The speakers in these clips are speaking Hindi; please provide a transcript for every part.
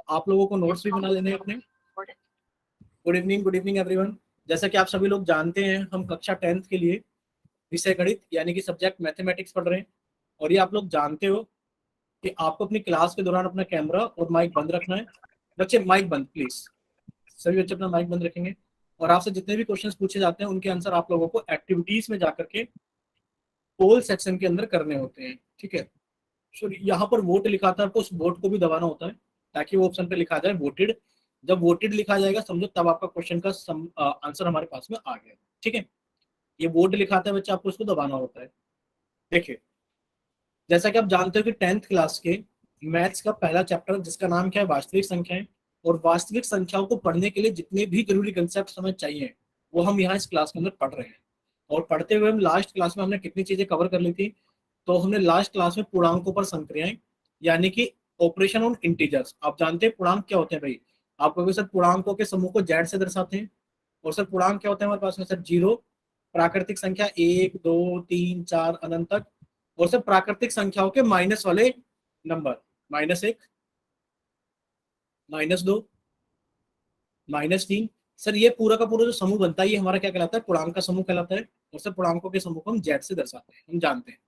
आप लोगों को नोट्स भी बना देने हैं अपने। Good evening everyone. जैसा कि आप सभी लोग जानते हैं, हम कक्षा 10th के लिए विषय गणित यानी कि सब्जेक्ट मैथमेटिक्स पढ़ रहे हैं। और ये आप लोग जानते हो कि आपको अपनी क्लास के दौरान अपना कैमरा और माइक बंद रखना है। बच्चे माइक बंद प्लीज, सभी बच्चे अपना माइक बंद रखेंगे। और आपसे जितने भी क्वेश्चंस पूछे जाते हैं उनके आंसर आप लोगों को एक्टिविटीज में जाकर के पोल सेक्शन के अंदर करने होते हैं, ठीक है। सो यहाँ पर वोट लिखा था, आपको उस वोट को भी दबाना होता है ताकि वो ऑप्शन पे लिखा जाए वोटेड। जब वोटेड लिखा जाएगा समझो तब आपका क्वेश्चन का आंसर हमारे पास में आ गया, ठीक है। ये वोट लिखाता है बच्चा, आपको उसको दबाना होता है। देखिए, जैसा कि आप जानते हो कि 10th क्लास के मैथ्स का पहला चैप्टर जिसका नाम क्या है, वास्तविक संख्याएं। और वास्तविक संख्याओं को पढ़ने के लिए जितने भी जरूरी कंसेप्ट हमें चाहिए वो हम यहाँ इस क्लास के अंदर पढ़ रहे हैं। और पढ़ते हुए हम लास्ट क्लास में हमने कितनी चीजें कवर कर ली थी, तो हमने लास्ट क्लास में पूर्णांकों पर संक्रियाएं यानी कि ऑपरेशन ऑन इंटीजर्स। आप जानते हैं पूर्णांक क्या होते हैं भाई। आप कहोगे सर पूर्णांकों के समूह को जेड से दर्शाते हैं। और सर पूर्णांक क्या होता है हमारे पास में, सर जीरो, प्राकृतिक संख्या 1 2 3 4 अनंत तक। और सर प्राकृतिक संख्याओं के माइनस वाले नंबर, -1, -2, -3। सर ये पूरा का पूरा जो समूह बनता है ये हमारा क्या कहलाता है, पूर्णांक का समूह कहलाता है। और सर पूर्णांकों के समूह को हम जेड से दर्शाते हैं, हम जानते हैं।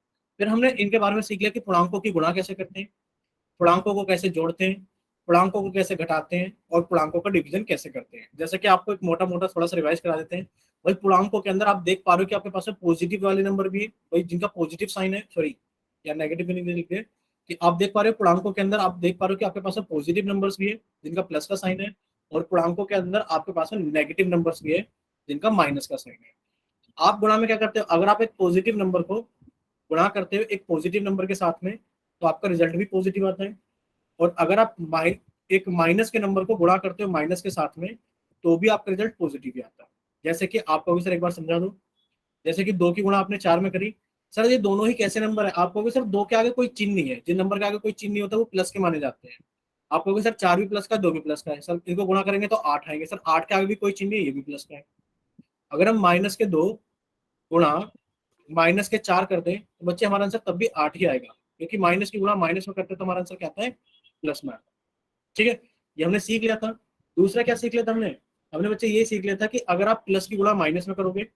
फिर हमने इनके बारे में सीख लिया कि पूर्णांकों की गुणा कैसे करते हैं, पूर्णांकों को कैसे जोड़ते हैं, पूर्णांकों को कैसे घटाते हैं, और पूर्णांकों का डिवीजन कैसे करते हैं। जैसे कि आपको एक मोटा मोटा थोड़ा सा रिवाइज करा देते हैं। भाई पूर्णांकों के अंदर आप देख पा रहे हो कि आपके पास में पॉजिटिव वाले नंबर भी है, भाई जिनका पॉजिटिव साइन है, सॉरी या नेगेटिव भी नहीं लिखे, कि आप देख पा रहे हो पूर्णांकों के अंदर आप देख पा रहे हो कि आपके पास में पॉजिटिव नंबर्स भी है जिनका प्लस का साइन है, और पूर्णांकों के अंदर आपके पास में नेगेटिव नंबर्स भी है जिनका माइनस का साइन है। आप गुणा में क्या करते हो, अगर आप एक पॉजिटिव नंबर को गुणा करते हो एक पॉजिटिव नंबर के साथ में तो आपका रिजल्ट भी पॉजिटिव आता है। और अगर आप एक माइनस के नंबर को गुणा करते हो माइनस के साथ में तो भी आपका रिजल्ट पॉजिटिव ही आता है। जैसे कि आपको भी सर एक बार समझा दूं, जैसे कि 2 की गुणा आपने 4 में करी। सर ये दोनों ही कैसे नंबर है, आप कहोगे सर 2 के आगे कोई चिन्ह नहीं है, जिन नंबर के आगे कोई चिन्ह नहीं होता वो प्लस के माने जाते हैं। आप कहोगे सर 4 भी प्लस का 2 भी प्लस का है, सर इनको गुणा करेंगे तो 8 आएंगे। सर 8 के आगे भी कोई चिन्ह नहीं है, ये भी प्लस का है। अगर हम -2 गुणा -4 कर दें तो बच्चे हमारा आंसर तब भी 8 ही आएगा, क्योंकि माइनस की गुणा माइनस में करते तो हमारा आंसर क्या आता है, प्लस में। ठीक है, ये हमने सीख लिया था। दूसरा क्या सीख लिया था हमने, हमने बच्चे ये सीख लिया था कि अगर आप प्लस की गुणा माइनस में करोगे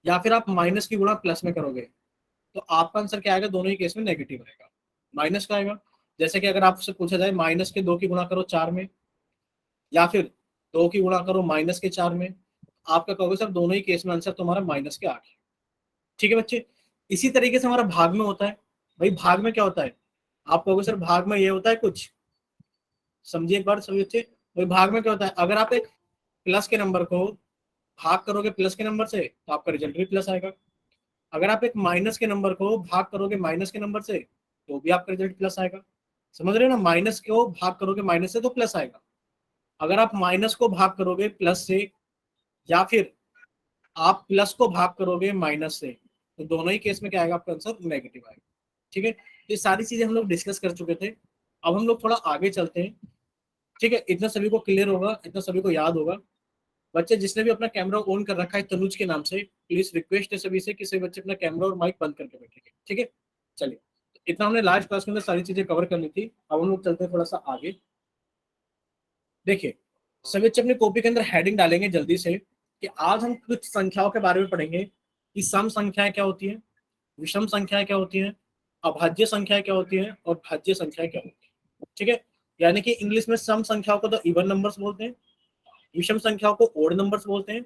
या फिर आप माइनस की गुणा प्लस में करोगे तो आपका आंसर क्या आएगा, दोनों ही केस में नेगेटिव आएगा, माइनस का आएगा। जैसे कि अगर आपसे पूछा जाए -2 की गुणा करो 4 में या फिर 2 की गुणा करो -4 में, आपका कहोगे सर दोनों ही केस में आंसर तुम्हारा -8 है। ठीक है बच्चे, इसी तरीके से हमारा भाग में होता है। भाई भाग में क्या होता है, आप कहोगे सर भाग में ये होता है कुछ, समझिए एक बार सभी बच्चे। भाई भाग में क्या होता है, अगर आप एक प्लस के नंबर को भाग करोगे प्लस के नंबर से तो आपका रिजल्ट भी प्लस आएगा। अगर आप एक माइनस के नंबर को भाग करोगे माइनस के नंबर से तो भी आपका रिजल्ट प्लस आएगा। समझ रहे हो ना, माइनस को भाग करोगे माइनस से तो प्लस आएगा। अगर आप माइनस को भाग करोगे प्लस से या फिर आप प्लस को भाग करोगे माइनस से तो दोनों ही केस में क्या आएगा, आपका आंसर नेगेटिव आएगा। ठीक है, ये सारी चीजें हम लोग डिस्कस कर चुके थे। अब हम लोग थोड़ा आगे चलते हैं। ठीक है, इतना सभी को क्लियर होगा, इतना सभी को याद होगा। बच्चे जिसने भी अपना कैमरा ऑन कर रखा है तनुज के नाम से, प्लीज रिक्वेस्ट है सभी से कि सभी बच्चे अपना कैमरा और माइक बंद करके बैठेंगे। ठीक है, चलिए, इतना हमने लास्ट क्लास के अंदर सारी चीजें कवर कर ली थी। अब हम लोग चलते हैं थोड़ा सा आगे। देखिए, सभी बच्चे अपनी कॉपी के अंदर हेडिंग डालेंगे जल्दी से कि आज हम कुछ संख्याओं के बारे में पढ़ेंगे कि सम संख्याएं क्या होती हैं, विषम संख्याएं क्या होती हैं, अभाज्य संख्याएं क्या होती हैं और भाज्य संख्याएं क्या होती हैं। ठीक है, यानी कि इंग्लिश में सम संख्याओं को तो इवन नंबर्स बोलते हैं, विषम संख्याओं को ओड नंबर्स बोलते हैं,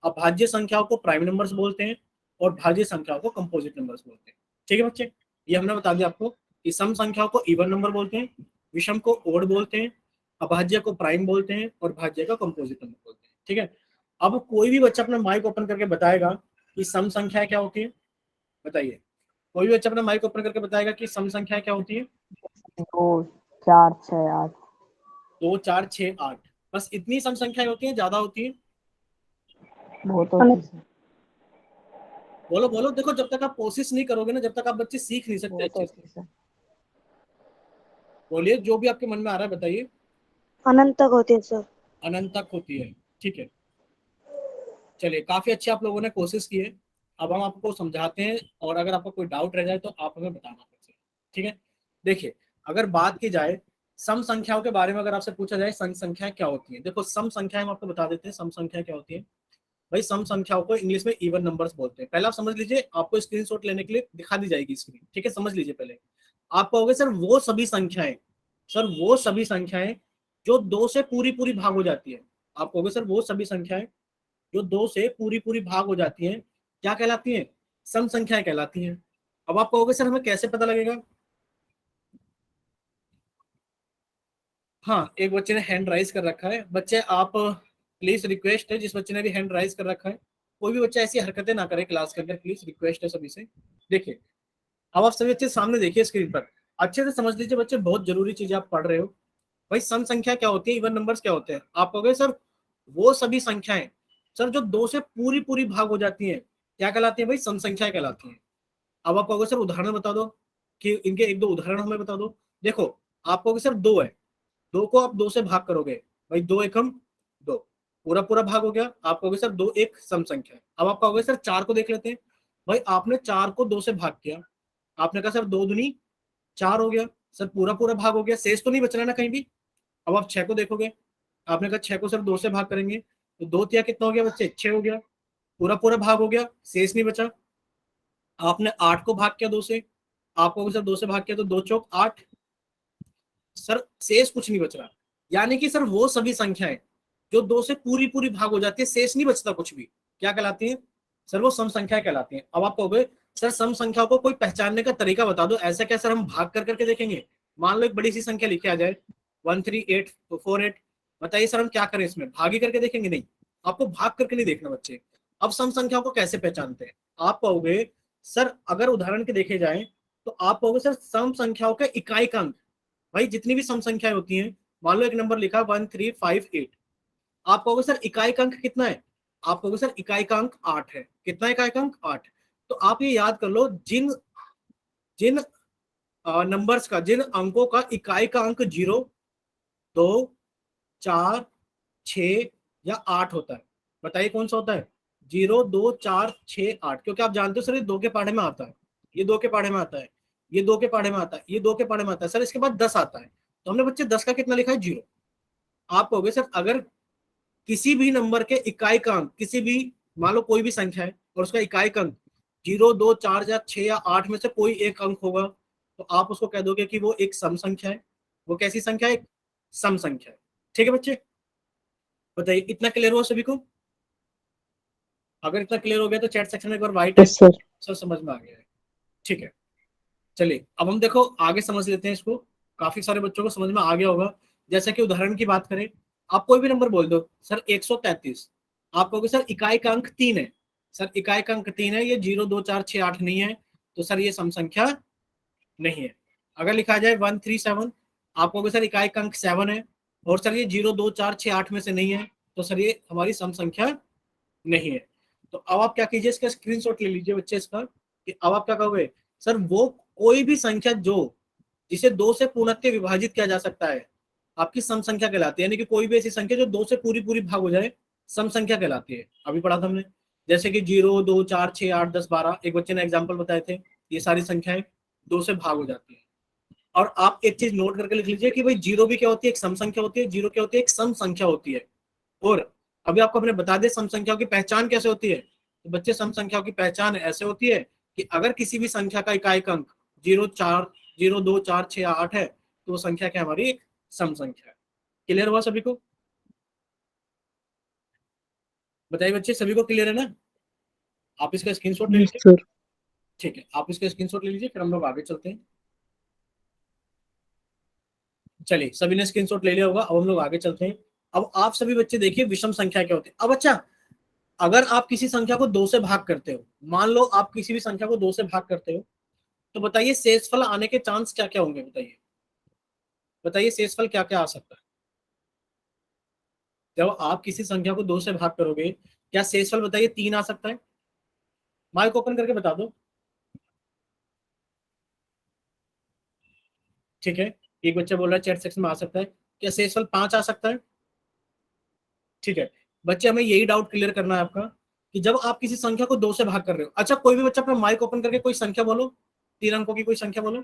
अभाज्य संख्याओं को प्राइम नंबर्स बोलते हैं और भाज्य संख्याओं को कंपोजिट नंबर्स बोलते हैं। ठीक है बच्चे, ये हमने बता दिया आपको कि सम संख्याओं को इवन नंबर बोलते हैं, विषम को ओड बोलते हैं, अभाज्य को प्राइम बोलते हैं और भाज्य का कंपोजिट नंबर बोलते हैं। ठीक है, अब कोई भी बच्चा अपना माइक ओपन करके बताएगा कि सम संख्या क्या होती है, बताइए। कोई भी बच्चा अपना माइक ओपन करके बताएगा कि सम संख्या क्या होती है। 2 4 6 8 2 4 6 8, बस इतनी सम संख्याएं होती हैं, ज्यादा होती है। बहुत होती है, बोलो बोलो, देखो जब तक आप कोशिश नहीं करोगे ना जब तक आप बच्चे सीख नहीं सकते बहुत अच्छे से। होती है। बोलिए, जो भी आपके मन में आ रहा है बताइए। अनंत तक होती है सर। अनंत तक होती है, ठीक है। चलिए, काफी अच्छे आप लोगों ने कोशिश की है। अब हम आपको समझाते हैं और अगर आपको कोई डाउट रह जाए तो आप हमें बताना फिर से। ठीक है, देखिए, अगर बात की जाए सम संख्याओं के बारे में अगर आपसे पूछा जाए सम संख्याएं क्या होती हैं, देखो सम संख्याएं हम आपको बता देते हैं सम संख्याएं क्या होती है। भाई सम संख्याओं को इंग्लिश में इवन नंबर्स बोलते हैं। पहले आप समझ लीजिए, आपको स्क्रीनशॉट लेने के लिए दिखा दी जाएगी स्क्रीन, ठीक है, समझ लीजिए। पहले आप कहोगे सर वो सभी संख्याएं, सर वो सभी संख्याएं जो 2 से पूरी पूरी भाग हो जाती है। आप कहोगे सर वो सभी संख्याएं जो 2 से पूरी पूरी भाग हो जाती हैं क्या कहलाती हैं, सम संख्याएं कहलाती हैं। अब आप कहोगे सर हमें कैसे पता लगेगा। हाँ, एक बच्चे ने हैंड राइज कर रखा है। बच्चे आप प्लीज, रिक्वेस्ट है, जिस बच्चे ने भी हैंड राइज कर रखा है, कोई भी बच्चा ऐसी हरकतें ना करे क्लास के अंदर, प्लीज रिक्वेस्ट है सभी से। देखिए, अब आप सभी बच्चे सामने देखिए स्क्रीन पर, अच्छे से समझ लीजिए बच्चे, बहुत जरूरी चीज आप पढ़ रहे हो। भाई सम संख्या क्या होती है, इवन नंबर्स क्या होते हैं। आप कहोगे सर वो सभी संख्याएं सर जो 2 से पूरी पूरी भाग हो जाती हैं क्या कहलाती है, भाई सम संख्याएं कहलाती हैं। अब आप कहोगे सर उदाहरण बता दो, कि इनके एक दो उदाहरण हमें बता दो। देखो, आप कहोगे सर 2 है, 2 को आप 2 से भाग करोगे, भाई 2 एकम 2, पूरा पूरा भाग हो गया। आप कहोगे सर 2 एक सम संख्या है। अब आप कहोगे सर 4 को देख लेते हैं। भाई आपने 4 को 2 से भाग किया, आपने कहा सर 2 दूनी 4 हो गया, सर पूरा पूरा भाग हो गया, शेष तो नहीं बच रहा ना कहीं भी। अब आप 6 को देखोगे, आपने कहा 6 को सर 2 से भाग करेंगे, तो 2 तिया कितना हो गया बच्चे, 6 हो गया, पूरा पूरा भाग हो गया, शेष नहीं बचा। आपने 8 को भाग किया 2 से, आपको सर 2 से भाग किया तो 2 चौक 8, सर शेष कुछ नहीं बच रहा। यानी कि सर वो सभी संख्याएं जो 2 से पूरी पूरी भाग हो जाती है, शेष नहीं बचता कुछ भी, क्या कहलाती है, सर वो सम संख्याएं कहलाती हैं। अब आप कहोगे सर सम संख्या को कोई पहचानने का तरीका बता दो। ऐसा क्या सर हम भाग कर करके देखेंगे। मान लो एक बड़ी सी संख्या लिखी आ जाए 13848, बताइए सर हम क्या करें, इसमें भागी करके देखेंगे, नहीं, आपको भाग करके नहीं देखना बच्चे। अब सम संख्याओं को कैसे पहचानते हैं, आप कहोगे सर अगर उदाहरण के देखे जाए तो आप कहोगे सर सम संख्याओं के इकाई का अंक, भाई जितनी भी सम संख्याएं होती हैं, मान लो एक नंबर लिखा 1358, आप कहोगे सर इकाई का अंक कितना है, आप कहोगे सर इकाई का अंक 8 है। कितना इकाई का अंक, 8। तो आप ये याद कर लो, जिन जिन नंबर्स का, जिन अंकों का इकाई का अंक 0, 2, 4, 6 या 8 होता है, बताइए कौन सा होता है, 0, 2, 4, 6, 8। क्योंकि आप जानते हो सर ये 2 के पहाड़े में आता है, ये 2 के पहाड़े में आता है, ये 2 के पहाड़े में आता है, ये 2 के पहाड़े में आता है, सर इसके बाद 10 आता है। तो हमने बच्चे 10 का कितना लिखा है, 0। आप कहोगे सर अगर किसी भी नंबर के इकाई का अंक, किसी भी, मान लो कोई भी संख्या है और उसका इकाई का अंक 0, 2, 4 या 6 या 8 में से कोई एक अंक होगा, तो आप उसको कह दोगे कि वो एक सम संख्या है। वो कैसी संख्या है, एक सम संख्या है। ठीक है बच्चे, बताइए इतना क्लियर हुआ सभी को। अगर इतना क्लियर हो गया तो चैट सेक्शन में एक बार वाइट है, यस सर। सब समझ में आ गया है। ठीक है, चलिए अब हम देखो आगे समझ लेते हैं इसको। काफी सारे बच्चों को समझ में आ गया होगा। जैसे कि उदाहरण की बात करें, आप कोई भी नंबर बोल दो, सर 133, आप कहोगे सर इकाई का अंक 3 है, सर इकाई का अंक 3 है, ये 0, 2, 4, 6, 8 नहीं है, तो सर ये सम संख्या नहीं है। अगर लिखा जाए 137, आप कहोगे सर इकाई का अंक 7 है, और सर ये 0, 2, 4, 6, 8 में से नहीं है, तो सर ये हमारी सम संख्या नहीं है। तो अब आप क्या कीजिए, इसका स्क्रीनशॉट ले लीजिए बच्चे इसका, कि अब आप क्या कहोगे, सर वो कोई भी संख्या जो जिसे 2 से पूर्णतः विभाजित किया जा सकता है, आपकी सम संख्या कहलाती है। यानी कि कोई भी ऐसी संख्या जो 2 से पूरी पूरी भाग हो जाए, सम संख्या कहलाती है। अभी पढ़ा था हमने, जैसे कि 0, 2, 4, 6, 8, 10, 12, एक बच्चे ने एग्जाम्पल बताए थे, ये सारी संख्याएं 2 से भाग हो जाती है। और आप एक चीज नोट करके लिख लीजिए कि भाई 0 भी क्या होती है, एक सम संख्या होती है, 0 क्या होती है, एक सम संख्या होती है। और अभी आपको हमने बता दें सम संख्याओं की पहचान कैसे होती है। तो बच्चे सम संख्याओं की पहचान ऐसे होती है कि अगर किसी भी संख्या का इकाई अंक 0, 4, 0, 2, 4, 6, 8 है, तो वो संख्या क्या हमारी एक सम संख्या है। क्लियर हुआ सभी को, बताइए बच्चे सभी को क्लियर है ना। आप इसका स्क्रीनशॉट ले यस लीजिए। सर। ठीक है, आप इसका स्क्रीनशॉट ले लीजिए, फिर हम लोग आगे चलते हैं। चलिए सभी ने स्क्रीनशॉट ले लिया होगा, अब हम लोग आगे चलते हैं। अब आप सभी बच्चे देखिए विषम संख्या क्या होती है। अब अच्छा, अगर आप किसी संख्या को 2 से भाग करते हो, मान लो आप किसी भी संख्या को 2 से भाग करते हो, तो बताइए शेषफल आने के चांस क्या क्या होंगे, बताइए बताइए शेषफल क्या क्या आ सकता है। जब आप किसी संख्या को 2 से भाग करोगे, क्या शेषफल बताइए 3 आ सकता है। माइक ओपन करके बता दो। ठीक है, एक बच्चा बोल रहा है चैट सेक्शन में आ सकता है। क्या शेषफल 5 आ सकता है। ठीक है बच्चे, हमें यही डाउट क्लियर करना है आपका, कि जब आप किसी संख्या को 2 से भाग कर रहे हो, अच्छा कोई भी बच्चा अपना माइक ओपन करके कोई संख्या बोलो, 3 अंकों की कोई संख्या बोलो।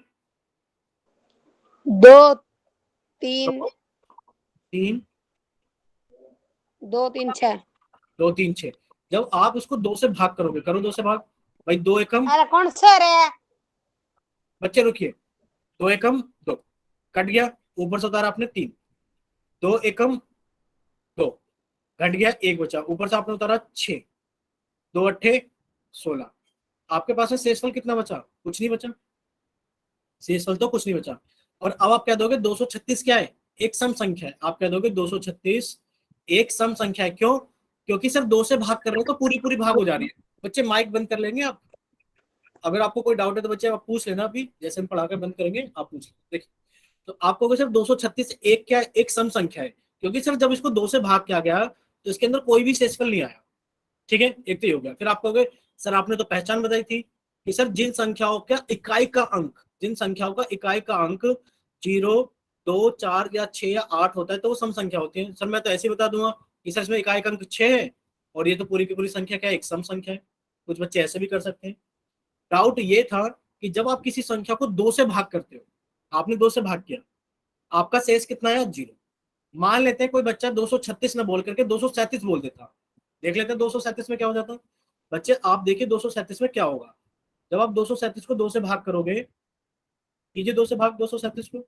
2, तीन, 3, 2 3 6। 2 3 6। जब आप उसको 2 से भाग करोगे, करो 2 से भाग भाई, 2 एकम, अरे कौन सा रे? बच्चे रुकिए, 2 एकम 2, कट गया, ऊपर से उतारा आपने 3, 2 एकम 2, घट गया, 1 बचा, ऊपर से आपने उतारा 6, 2 अट्ठे 16। आपके पास में शेषफल कितना बचा? कुछ नहीं बचा, शेषफल तो कुछ नहीं बचा। और अब आप कह दोगे 236 क्या है? एक सम संख्या है। आप कह दोगे 236 एक सम संख्या है। क्यों? क्योंकि सिर्फ 2 से भाग कर रहे हो तो पूरी पूरी भाग हो जा रही है। बच्चे माइक बंद कर लेंगे आप? अगर आपको कोई डाउट है तो बच्चे आप पूछ लेना, अभी जैसे हम पढ़ा कर बंद करेंगे आप पूछ देखिए। तो आपको सिर्फ 236 एक क्या है? एक सम संख्या है, क्योंकि सिर्फ जब इसको 2 से भाग किया गया तो इसके अंदर कोई भी शेषफल नहीं आया। ठीक है, एक तो ये हो गया। फिर आप कहोगे सर आपने तो पहचान बताई थी कि सर जिन संख्याओं का इकाई का अंक, जिन संख्याओं का इकाई का अंक 0, 2, 4 या 6 या 8 होता है तो वो सम संख्या होती है। सर मैं तो ऐसे ही बता दूंगा कि सर इसमें इकाई का अंक 6 है और ये तो पूरी की पूरी संख्या क्या है? एक सम संख्या है। कुछ बच्चे ऐसे भी कर सकते हैं। डाउट ये था कि जब आप किसी संख्या को 2 से भाग करते हो, आपने 2 से भाग किया, आपका शेष कितना आया? 0। मान लेते हैं कोई बच्चा 236 न बोल करके 237 बोल देता, देख लेते हैं 237 में क्या हो जाता। बच्चे आप देखिए 237 में क्या होगा। जब आप 237 को 2 से भाग करोगे, कीजिए 2 से भाग 237 को।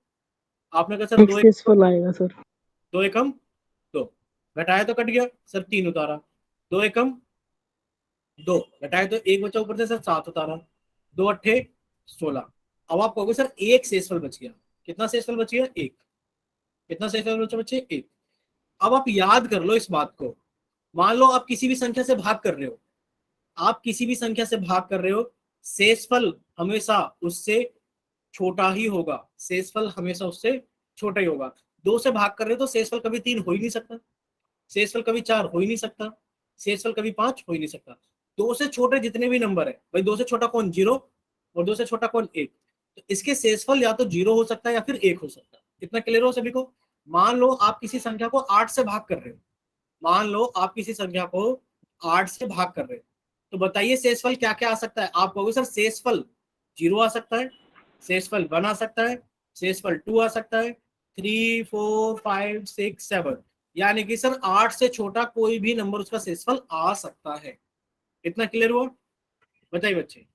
आपने कहा सर 2 सक्सेसफुल आएगा सर। 2 एकम 2, घटाया तो कट गया सर, 3 उतारा, 2 एकम 2, घटाया तो 1 बचा ऊपर से सर, 7 उतारा, 2 अट्ठे 16। अब आप कहोगे सर एक शेषफल बच गया। कितना शेषफल बच गया? 1। कितना शेषफल बचा बच्चे? 1। अब आप याद कर लो इस बात को। मान लो आप किसी भी संख्या से भाग कर रहे हो, आप किसी भी संख्या से भाग कर रहे हो, शेषफल हमेशा उससे छोटा ही होगा। शेषफल हमेशा उससे छोटा ही होगा। 2 से भाग कर रहे हो तो शेषफल कभी 3 हो ही नहीं सकता, शेषफल कभी 4 हो ही नहीं सकता, शेषफल कभी 5 हो ही नहीं सकता। 2 से छोटे जितने भी नंबर है भाई, 2 से छोटा कौन? 0, और 2 से छोटा कौन? 1। तो इसके शेषफल या तो 0 हो सकता है या फिर 1 हो सकता है। इतना क्लियर हो सभी को? मान लो आप किसी संख्या को 8 से भाग कर रहे हो, मान लो आप किसी संख्या को 8 से भाग कर रहे हो, तो बताइए शेषफल क्या क्या आ सकता है? आप कहोगे सर शेषफल 0 आ सकता है, शेषफल 1 आ सकता है, शेषफल 2 आ सकता है, 3 4 5 6 7, यानी कि सर 8 से छोटा कोई भी नंबर उसका शेषफल आ सकता है। इतना क्लियर हुआ? बताइए बच्चे,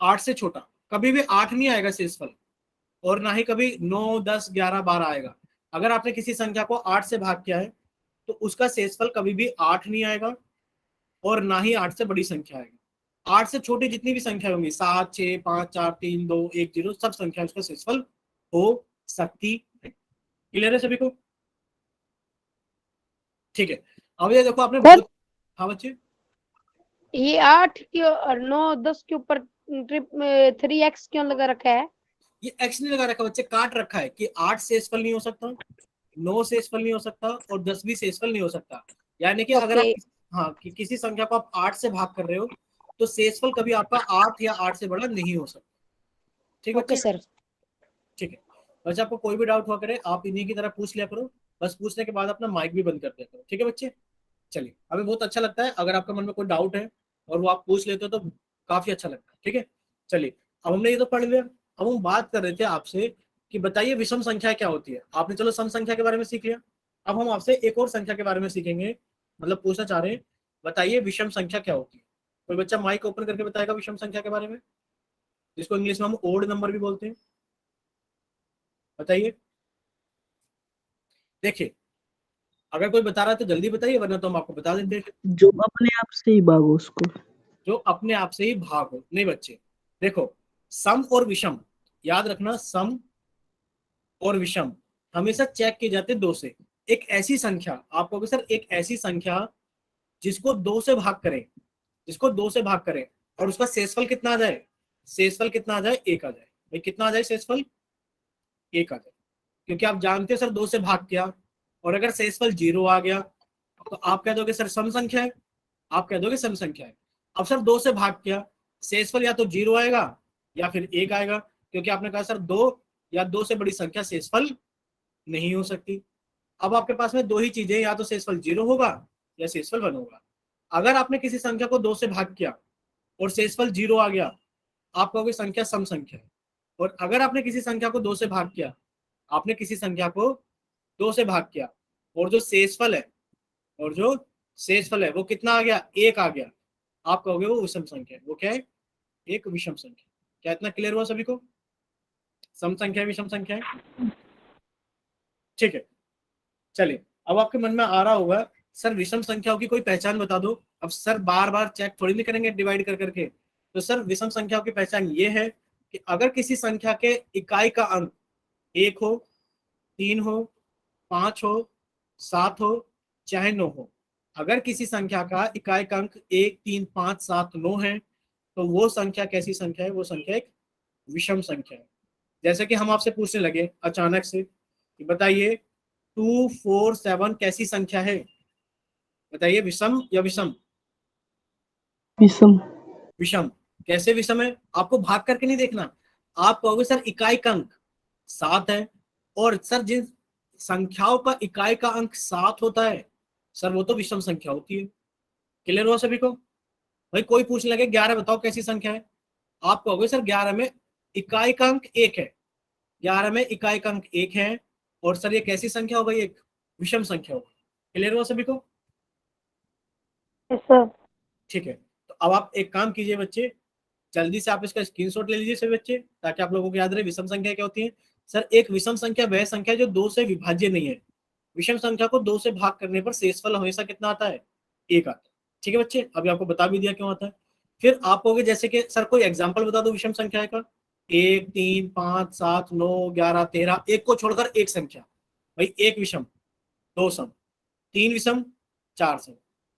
8 से छोटा कभी भी 8 नहीं आएगा शेषफल, और ना ही कभी 9 10 11 12 आएगा। अगर आपने किसी संख्या को 8 से भाग किया है तो उसका शेषफल कभी भी 8 नहीं आएगा और ना ही 8 से बड़ी संख्या आएगी। 8 से छोटी जितनी भी संख्या होंगी, 7 6 5 4 3 2 1 0, सब संख्या उसका शेषफल हो सकती है। क्लियर है सभी को? ठीक है, अब ये देखो आपने बहुत, हाँ बच्चे, ये 8 क्यों और 9 10 के ऊपर 3x क्यों लगा रखा है? ये एक्स नहीं लगा रखा बच्चे, काट रखा है कि 8 शेषफल नहीं हो सकता, 9 शेषफल नहीं हो सकता और 10 भी शेषफल नहीं हो सकता। यानी कि अगर आप, हाँ, कि किसी संख्या को आप 8 से भाग कर रहे हो तो शेषफल कभी आपका 8 या 8 से बड़ा नहीं हो सकता। ठीक है ओके बच्चे? सर। ठीक है। बच्चे आपको कोई भी डाउट हुआ करे आप इन्हीं की तरह पूछ लिया करो, बस पूछने के बाद अपना माइक भी बंद कर दिया करो। ठीक है बच्चे? चलिए, हमें बहुत अच्छा लगता है अगर आपके मन में कोई डाउट है और वो आप पूछ लेते हो तो काफी अच्छा लगता है। ठीक है, चलिए, अब हमने ये तो पढ़ लिया। अब हम बात कर रहे थे आपसे कि बताइए विषम संख्या क्या होती है। आपने चलो सम संख्या के बारे में सीख लिया, अब हम आपसे एक और संख्या के बारे में सीखेंगे, मतलब पूछना चाह रहे हैं बताइए विषम संख्या क्या होती है। कोई बच्चा माइक ओपन करके बताएगा विषम संख्या के बारे में, जिसको इंग्लिश में हम ओड नंबर भी बोलते हैं। बताइए, देखिए, अगर कोई बता रहा है तो जल्दी बताइए वरना तो हम आपको बता देते हैं। जो अपने आप से ही भागो उसको। जो अपने आप से ही भाग हो नहीं बच्चे, देखो सम और विषम याद रखना, सम और विषम हमेशा चेक किए जाते 2 से। एक ऐसी संख्या आपको सर, एक ऐसी संख्या जिसको 2 से भाग करें, जिसको 2 से भाग करें और उसका शेषफल कितना आ जाए? शेषफल कितना आ जाए? 1 आ जाए। भाई कितना आ जाए शेषफल? 1 आ जाए। क्योंकि आप जानते हो सर 2 से भाग किया और अगर शेषफल 0 आ गया तो आप कह दोगे सर सम संख्या है, आप कह दोगे सम संख्या है। अब सर 2 से भाग किया, शेषफल या तो 0 आएगा या फिर 1 आएगा, क्योंकि आपने कहा सर 2 या 2 से बड़ी संख्या शेषफल नहीं हो सकती। अब आपके पास में 2 ही चीजें, या तो शेषफल 0 होगा या शेषफल 1 होगा। अगर आपने किसी संख्या को 2 से भाग किया और शेषफल 0 आ गया, आप कहोगे संख्या सम संख्या है। और अगर आपने किसी संख्या को 2 से भाग किया, आपने किसी संख्या को 2 से भाग किया, और जो शेषफल है वो कितना आ गया, 1 आ गया, आप कहोगे वो विषम संख्या है। वो क्या है, एक विषम संख्या। क्या इतना क्लियर हुआ सभी को? सम संख्या है, विषम संख्या है, ठीक है। चलिए, अब आपके मन में आ रहा होगा सर विषम संख्याओं की कोई पहचान बता दो। अब सर बार बार चेक थोड़ी नहीं करेंगे डिवाइड कर करके। तो सर विषम संख्याओं की पहचान ये है कि अगर किसी संख्या के इकाई का अंक 1 हो, 3 हो, 5 हो, 7 हो, चाहे 9 हो, अगर किसी संख्या का इकाई का अंक 1, 3, 5, 7, 9 है, तो वो संख्या कैसी संख्या है, वो संख्या एक विषम संख्या है। जैसे कि हम आपसे पूछने लगे अचानक से कि बताइए 2, 4, 7 कैसी संख्या है, बताइए विषम या विषम? विषम। विषम। कैसे विषम है? आपको भाग करके नहीं देखना, आप कहोगे सर इकाई का अंक 7 है, और सर जिन संख्याओं का इकाई का अंक 7 होता है सर वो तो विषम संख्या होती है। क्लियर हुआ सभी को? भाई कोई पूछने लगे 11 बताओ कैसी संख्या है, आप कहोगे सर 11 में इकाई का अंक 1 है, 11 में इकाई का अंक 1 है, और सर ये कैसी संख्या हो गई, एक विषम संख्या होगी। क्लियर हुआ सभी को? Yes sir. ठीक है, तो अब आप एक काम कीजिए बच्चे, जल्दी से आप इसका स्क्रीनशॉट ले लीजिए सभी बच्चे, ताकि आप लोगों को याद रहे विषम संख्या क्या होती है। सर एक विषम संख्या वह संख्या जो 2 से विभाज्य नहीं है। विषम संख्या को 2 से भाग करने पर शेषफल हमेशा कितना आता है, 1 आता है। ठीक है बच्चे, अभी आपको बता भी दिया क्यों आता है। फिर आप कहोगे जैसे कि सर कोई एग्जाम्पल बता दो विषम संख्या का, 1, 3, 5, 7, 9, 11, 13, एक को छोड़कर एक संख्या। भाई 1 विषम, 2 सम, 3 विषम, 4 सम,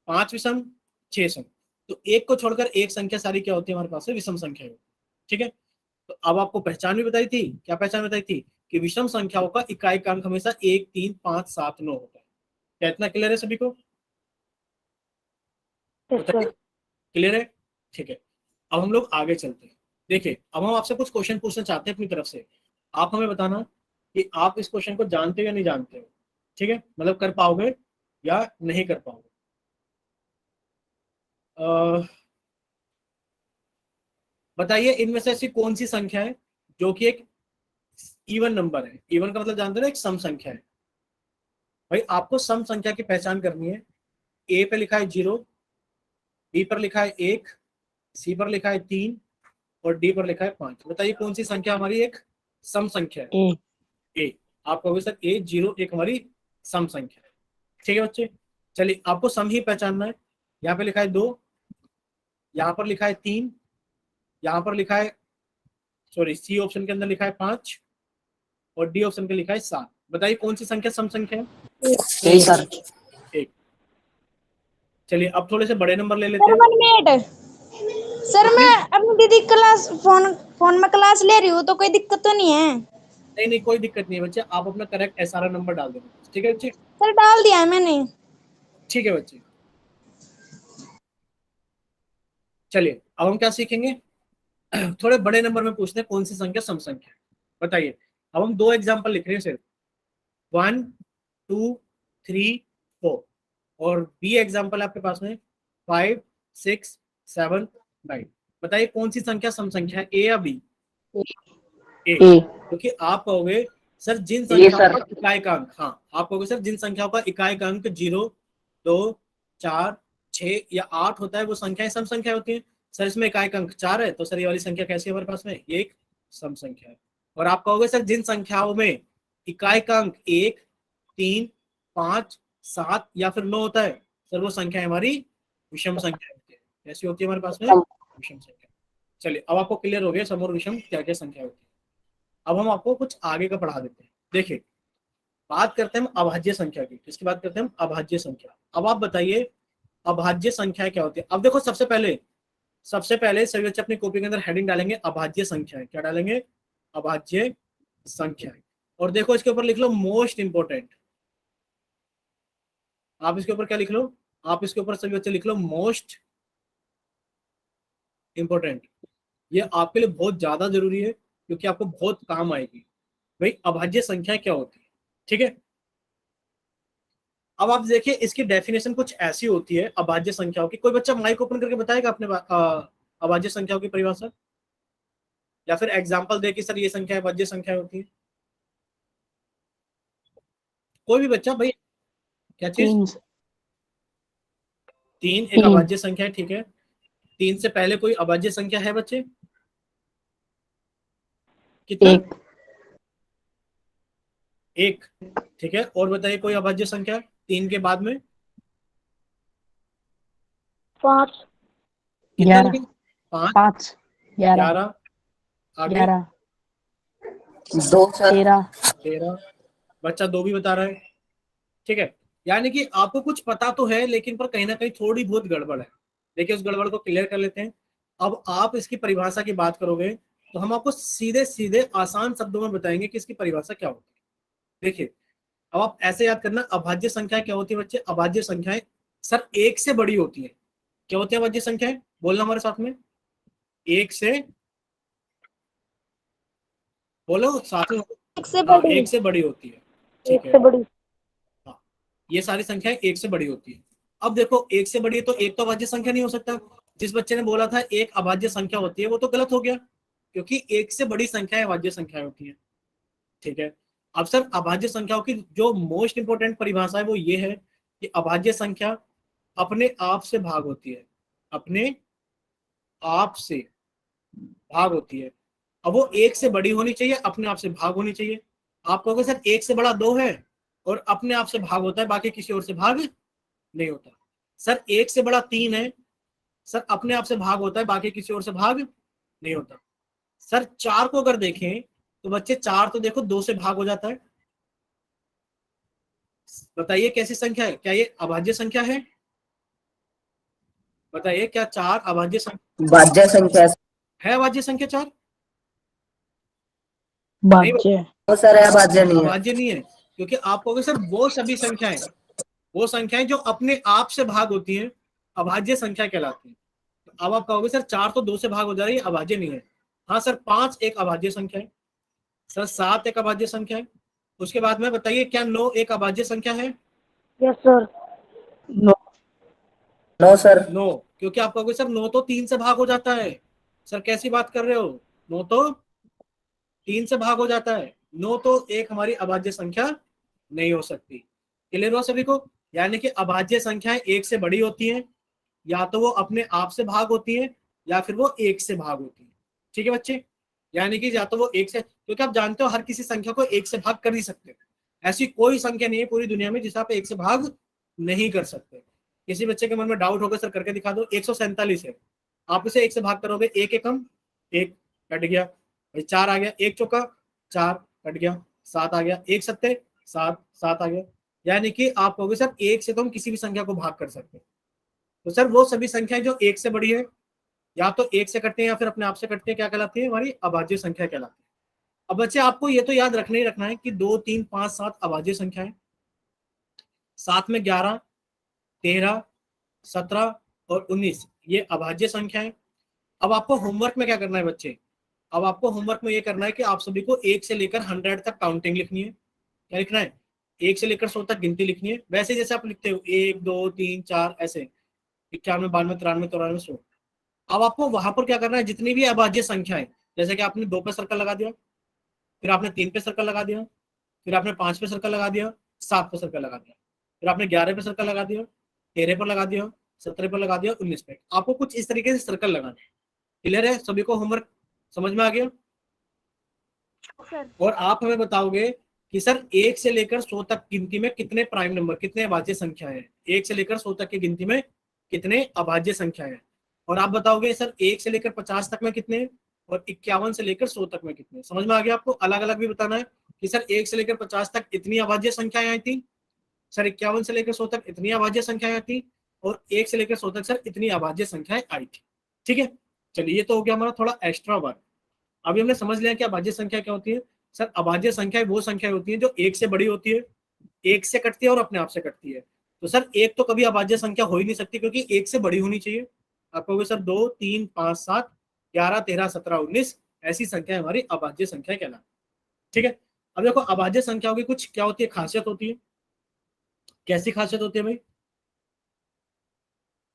5 विषम, 6 सम। तो एक को छोड़कर एक संख्या सारी क्या होती है हमारे पास, विषम संख्या है। ठीक है, तो अब आपको पहचान भी बताई थी, क्या पहचान बताई थी कि विषम संख्याओं का इकाई का अंक हमेशा 1, 3, 5, 7, 9 होता है। क्या इतना क्लियर है सभी को? यस बताइए, सर। क्लियर है? ठीक है, अब हम लोग आगे चलते हैं। देखिए अब हम आपसे कुछ क्वेश्चन पूछना चाहते हैं अपनी तरफ से, आप हमें बताना कि आप इस क्वेश्चन को जानते हो या नहीं जानते हो। ठीक है, मतलब कर पाओगे या नहीं कर पाओगे। बताइए इनमें से ऐसी कौन सी संख्या है जो कि एक इवन नंबर है। इवन का मतलब जानते हो ना, एक सम संख्या है। भाई आपको सम संख्या की पहचान करनी है। ए पे लिखा है 0, बी पर लिखा है 1, सी पर लिखा है 3, और डी पर लिखा है 5। बताइए कौन सी संख्या हमारी एक सम संख्या है। ए। ए। आप कहोगे सर ए 0 एक हमारी सम संख्या है। ठीक है बच्चे, चलिए आपको सम ही पहचानना है। यहाँ पे लिखा है 2, यहाँ पर लिखा है 3, यहाँ पर लिखा है, सॉरी सी ऑप्शन के अंदर लिखा है 5, और डी ऑप्शन पे लिखा है 7। बताइए कौन सी संख्या सम संख्या है? ए सर। एक। चलिए अब थोड़े से बड़े नंबर ले लेते सर हैं। 1 मिनट। सर मैं अपनी दीदी क्लास फोन में क्लास ले रही हूँ, तो कोई दिक्कत तो नहीं है? नहीं नहीं कोई दिक्कत नहीं है बच्चे, आप अपना करेक्ट एसआरआर नंबर डाल देना। ठीक है बच्चे? सर डाल दिया है मैंने। ठीक है बच्चे, चलिए अब हम क्या सीखेंगे, थोड़े बड़े नंबर में पूछते हैं कौन सी संख्या सम संख्या है। बताइए, अब हम 2 एग्जाम्पल लिख रहे हैं सिर्फ, 1, 2, 3, 4, और बी एग्जाम्पल आपके पास में 5, 6, 7, 9। बताइए कौन सी संख्या सम संख्या है, ए या बी? ए। ए। क्योंकि आप कहोगे सर जिन ये संख्याओं सर। का इकाई का अंक, हाँ आप कहोगे सर जिन संख्याओं का इकाई का अंक 0, 2, 4, 6 या 8 होता है वो संख्याएं सम संख्या होती है। सर इसमें इकाई का अंक 4 है, तो सर ये वाली संख्या कैसी है हमारे पास में, ये एक सम संख्या है। और आप कहोगे सर जिन संख्याओं में इकाई का अंक 1, 3, 5, 7 या फिर 9 होता है, सर वो संख्या हमारी विषम संख्या होती है। कैसी होती है हमारे पास में, विषम संख्या। चलिए अब आपको क्लियर हो गया सम और विषम क्या क्या संख्या होती है। अब हम आपको कुछ आगे का पढ़ा देते हैं। देखिए बात करते हैं हम अभाज्य संख्या की। किसकी बात करते हैं हम, अभाज्य संख्या। अब आप बताइए अभाज्य संख्या क्या होती है। अब देखो सबसे पहले सभी बच्चे अपनी कॉपी के अंदर हेडिंग डालेंगे अभाज्य संख्या। क्या डालेंगे, अभाज्य संख्या। और देखो इसके ऊपर लिख लो मोस्ट इंपोर्टेंट। आप इसके ऊपर क्या लिख लो, आप इसके ऊपर सभी बच्चे लिख लो मोस्ट इंपोर्टेंट। ये आपके लिए बहुत ज्यादा जरूरी है क्योंकि आपको बहुत काम आएगी। भाई अभाज्य संख्या क्या होती है, ठीक है। अब आप देखिए इसकी डेफिनेशन कुछ ऐसी होती है अभाज्य संख्याओं की। कोई बच्चा माइक ओपन करके बताएगा अपने अभाज्य संख्याओं की परिभाषा, या फिर एग्जांपल दे कि सर ये संख्या अभाज्य संख्या होती है। कोई भी बच्चा भाई, क्या चीज? 3 तीन एक तीन। अभाज्य संख्या है, ठीक है। 3 से पहले कोई अभाज्य संख्या है बच्चे? कितना? 1 एक, ठीक है। और बताइए कोई अभाज्य संख्या 3 के बाद में? 5 कितना 11 लेकिन? 5, 5 11 11, आगे 11 2 सर 13 13, बच्चा 2 भी बता रहा है, ठीक है। यानी कि आपको कुछ पता तो है, लेकिन पर कहीं ना कहीं थोड़ी बहुत गड़बड़ है। देखिए उस गड़बड़ को क्लियर कर लेते हैं। अब आप इसकी परिभाषा की बात करोगे तो हम आपको सीधे सीधे आसान शब्दों में बताएंगे कि इसकी परिभाषा क्या होती है। देखिए, अब आप ऐसे याद करना, अभाज्य संख्या क्या होती है बच्चे? अभाज्य संख्याएं सर एक से बड़ी होती है। क्या होती है अभाज्य संख्याएं? बोलना हमारे साथ में, एक से, बोलो साथ में। एक से हाँ, बड़ी, एक से बड़ी होती है, एक ठीक से है। बड़ी। हाँ, ये सारी संख्याएं एक से बड़ी होती है। अब देखो, एक से बड़ी है तो एक तो अभाज्य संख्या नहीं हो सकता। जिस बच्चे ने बोला था एक अभाज्य संख्या होती है, वो तो गलत हो गया, क्योंकि एक से बड़ी संख्याएं अभाज्य संख्याएं होती है, ठीक है। अब सर अभाज्य संख्याओं की जो मोस्ट इंपोर्टेंट परिभाषा है वो ये है कि अभाज्य संख्या अपने आप से भाग होती है, अपने आप से भाग होती है। अब वो एक से बड़ी होनी चाहिए, अपने आप से भाग होनी चाहिए। आप कहोगे सर एक से बड़ा 2 है और अपने आप से भाग होता है, बाकी किसी और से भाग नहीं होता। सर एक से बड़ा 3 है, सर अपने आप से भाग होता है, बाकी किसी और से भाग नहीं होता। सर 4 को अगर देखें तो बच्चे 4 तो देखो 2 से भाग हो जाता है। बताइए कैसी संख्या है? क्या ये अभाज्य संख्या है? बताइए, क्या 4 अभाज्य संख्या भाज्य संख्या है? अभाज्य संख्या 4 भाज्य बहुत सारे अभाज्य नहीं है। अभाज्य नहीं है, क्योंकि आप कहोगे सर वो सभी संख्याएं, वो संख्याएं जो अपने आप से भाग होती हैं अभाज्य संख्या कहलाती है। तो अब आप कहोगे सर 4 तो 2 से भाग हो जा रही है, अभाज्य नहीं है। हाँ सर, 5 एक अभाज्य संख्या है, सर 7 एक अभाज्य संख्या है। उसके बाद में बताइए, क्या 9 एक अभाज्य संख्या है? Yes sir. 9 9 सर 9, क्योंकि आप कहोगे सर 9 तो 3 से भाग हो जाता है। सर कैसी बात कर रहे हो, 9 तो 3 से भाग हो जाता है। 9 तो एक हमारी अभाज्य संख्या नहीं हो सकती। क्लियर हो सभी को? यानी कि अभाज्य संख्याएं एक से बड़ी होती हैं, या तो वो अपने आप से भाग होती है या फिर वो एक से भाग होती है, ठीक है बच्चे। यानी कि या तो वो एक से, क्योंकि आप जानते हो हर किसी संख्या को एक से भाग कर ही सकते हैं। ऐसी कोई संख्या नहीं है पूरी दुनिया में जिसे आप एक से भाग नहीं कर सकते। किसी बच्चे के मन में डाउट होगा, सर करके दिखा दो। 147 है, आप इसे एक से भाग करोगे, एक एकम एक, कट गया भाई, 4 आ गया, एक चौका 4, कट गया, 7 आ गया, एक सत्ते 7, 7 आ गया। यानी कि आप कहोगे सर एक से तो हम किसी भी संख्या को भाग कर सकते हैं। तो सर वो सभी संख्याएं जो एक से बड़ी है, या तो एक से कटते हैं या फिर अपने आप से कटते हैं, क्या कहलाती है? हमारी अभाज्य संख्या कहलाती है। अब बच्चे आपको ये तो याद रखना ही रखना है कि 2, 3, 5, 7 अभाज्य संख्याएं, साथ में 11, 13, 17 और 19 ये अभाज्य संख्याएं। अब आपको होमवर्क में क्या करना है बच्चे? अब आपको होमवर्क में ये करना है कि आप सभी को 1 से लेकर 100 तक काउंटिंग लिखनी है। क्या लिखना है? 1 से लेकर 100 तक गिनती लिखनी है, वैसे जैसे आप लिखते हो 1, 2, 3, 4 ऐसे, 91, 92, 93, 94, 100। अब आपको वहां पर क्या करना है, जितनी भी अभाज्य संख्या है, जैसे कि आपने 2 पे सर्कल लगा दिया, फिर आपने 3 पे सर्कल लगा दिया, फिर आपने 5 पे सर्कल लगा दिया, 7 पे सर्कल लगा दिया, फिर आपने 11 पे सर्कल लगा दिया, 13 पर लगा दिया, 17 पर लगा दिया, 19 पे। आपको कुछ इस तरीके से सर्कल लगाना है। क्लियर है सभी को? होमवर्क समझ में आ गया? और आप हमें बताओगे कि सर 1 से लेकर 100 तक गिनती में कितने प्राइम नंबर, कितने अभाज्य संख्या है? 1 से लेकर 100 तक की गिनती में कितने अभाज्य संख्या है? और आप बताओगे सर 1 से लेकर 50 तक में कितने, और 51 से लेकर 100 तक में कितने? समझ में आ गया आपको? अलग अलग भी बताना है कि सर 1 से लेकर 50 तक इतनी अभाज्य संख्याएं आई थी, सर 51 से लेकर 100 तक इतनी अभाज्य संख्याएं आई थी, और 1 से लेकर 100 तक सर इतनी अभाज्य संख्याएं आई थी। ठीक है, चलिए ये तो हो गया हमारा थोड़ा एक्स्ट्रा वर्क। अभी हमने समझ लिया कि अभाज्य संख्या क्या होती है। सर अभाज्य संख्या वो संख्या होती है जो 1 से बड़ी होती है, 1 से कटती है और अपने आप से कटती है। तो सर 1 तो कभी अभाज्य संख्या हो ही नहीं सकती, क्योंकि 1 से बड़ी होनी चाहिए। आप कहोगे सर 2, 3, 5, 7, 11, 13, 17, 19 ऐसी संख्या हमारी अभाज्य संख्या कहलाती है। ठीक है, अब देखो अभाज्य संख्याओं की कुछ क्या होती है, खासियत होती है। कैसी खासियत होती है भाई?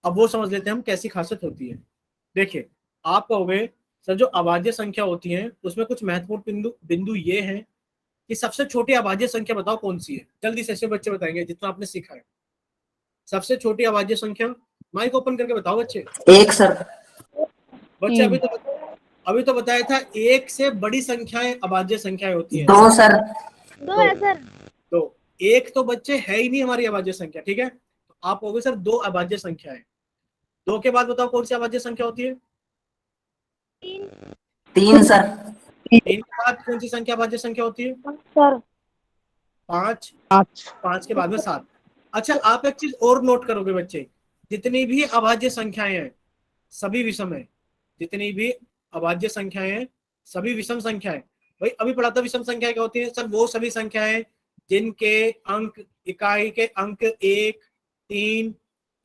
अब वो समझ लेते हैं हम कैसी खासियत होती है। देखिए, आप कहोगे सर जो अभाज्य संख्या होती है उसमें कुछ महत्वपूर्ण बिंदु ये है कि सबसे छोटी अभाज्य संख्या बताओ कौन सी है। जल्दी से ऐसे बच्चे बताएंगे जितना आपने सीखा है। सबसे छोटी अभाज्य संख्या, माइक ओपन करके बताओ बच्चे। 1 सर। बच्चे अभी तो बताया था एक से बड़ी संख्याएं अभाज्य संख्याएं होती हैं। 2 सर। 2 है सर। तो एक तो बच्चे है ही नहीं हमारी अभाज्य संख्या, ठीक है। तो आप कहोगे सर 2 अभाज्य संख्या है। 2 के बाद बताओ कौन सी अभाज्य संख्या होती है। 3 सर। 3 के बाद कौन सी संख्या अभाज्य संख्या होती है। सर 5। 5 5 के बाद में 7। अच्छा, आप एक चीज और नोट करोगे बच्चे, जितनी भी अभाज्य संख्याएं हैं सभी विषम है। जितनी भी अभाज्य संख्याएं हैं सभी विषम संख्या है। भाई अभी पढ़ा था विषम संख्या क्या होती है सर, वो सभी संख्याएं जिनके अंक, इकाई के अंक 1, 3,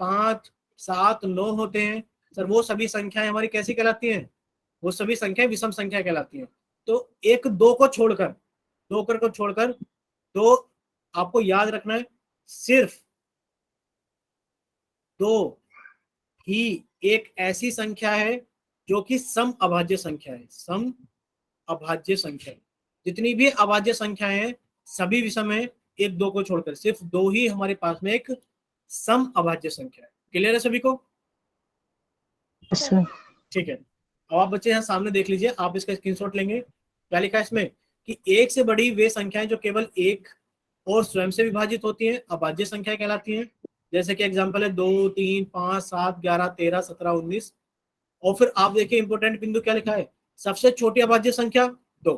5, 7, 9 होते हैं सर, वो सभी संख्याएं हमारी कैसी कहलाती हैं, वो सभी संख्याएं विषम संख्या कहलाती हैं। तो 1, 2 को छोड़कर, 2 को छोड़कर तो आपको याद रखना है सिर्फ 2 ही एक ऐसी संख्या है जो कि सम अभाज्य संख्या है। सम अभाज्य संख्या, जितनी भी अभाज्य संख्याएं हैं सभी विषम है, 1, 2 को छोड़कर सिर्फ 2 ही हमारे पास में एक सम अभाज्य संख्या है। क्लियर है सभी को। सर। ठीक है, अब आप बच्चे यहाँ सामने देख लीजिए, आप इसका स्क्रीनशॉट लेंगे। क्या लिखा है इसमें कि 1 से बड़ी वे संख्याएं जो केवल 1 और स्वयं से विभाजित होती हैं अभाज्य संख्या कहलाती हैं। जैसे कि एग्जांपल है 2, 3, 5, 7, 11, 13, 17, 19। और फिर आप देखिए इंपॉर्टेंट बिंदु क्या लिखा है, सबसे छोटी अभाज्य संख्या 2।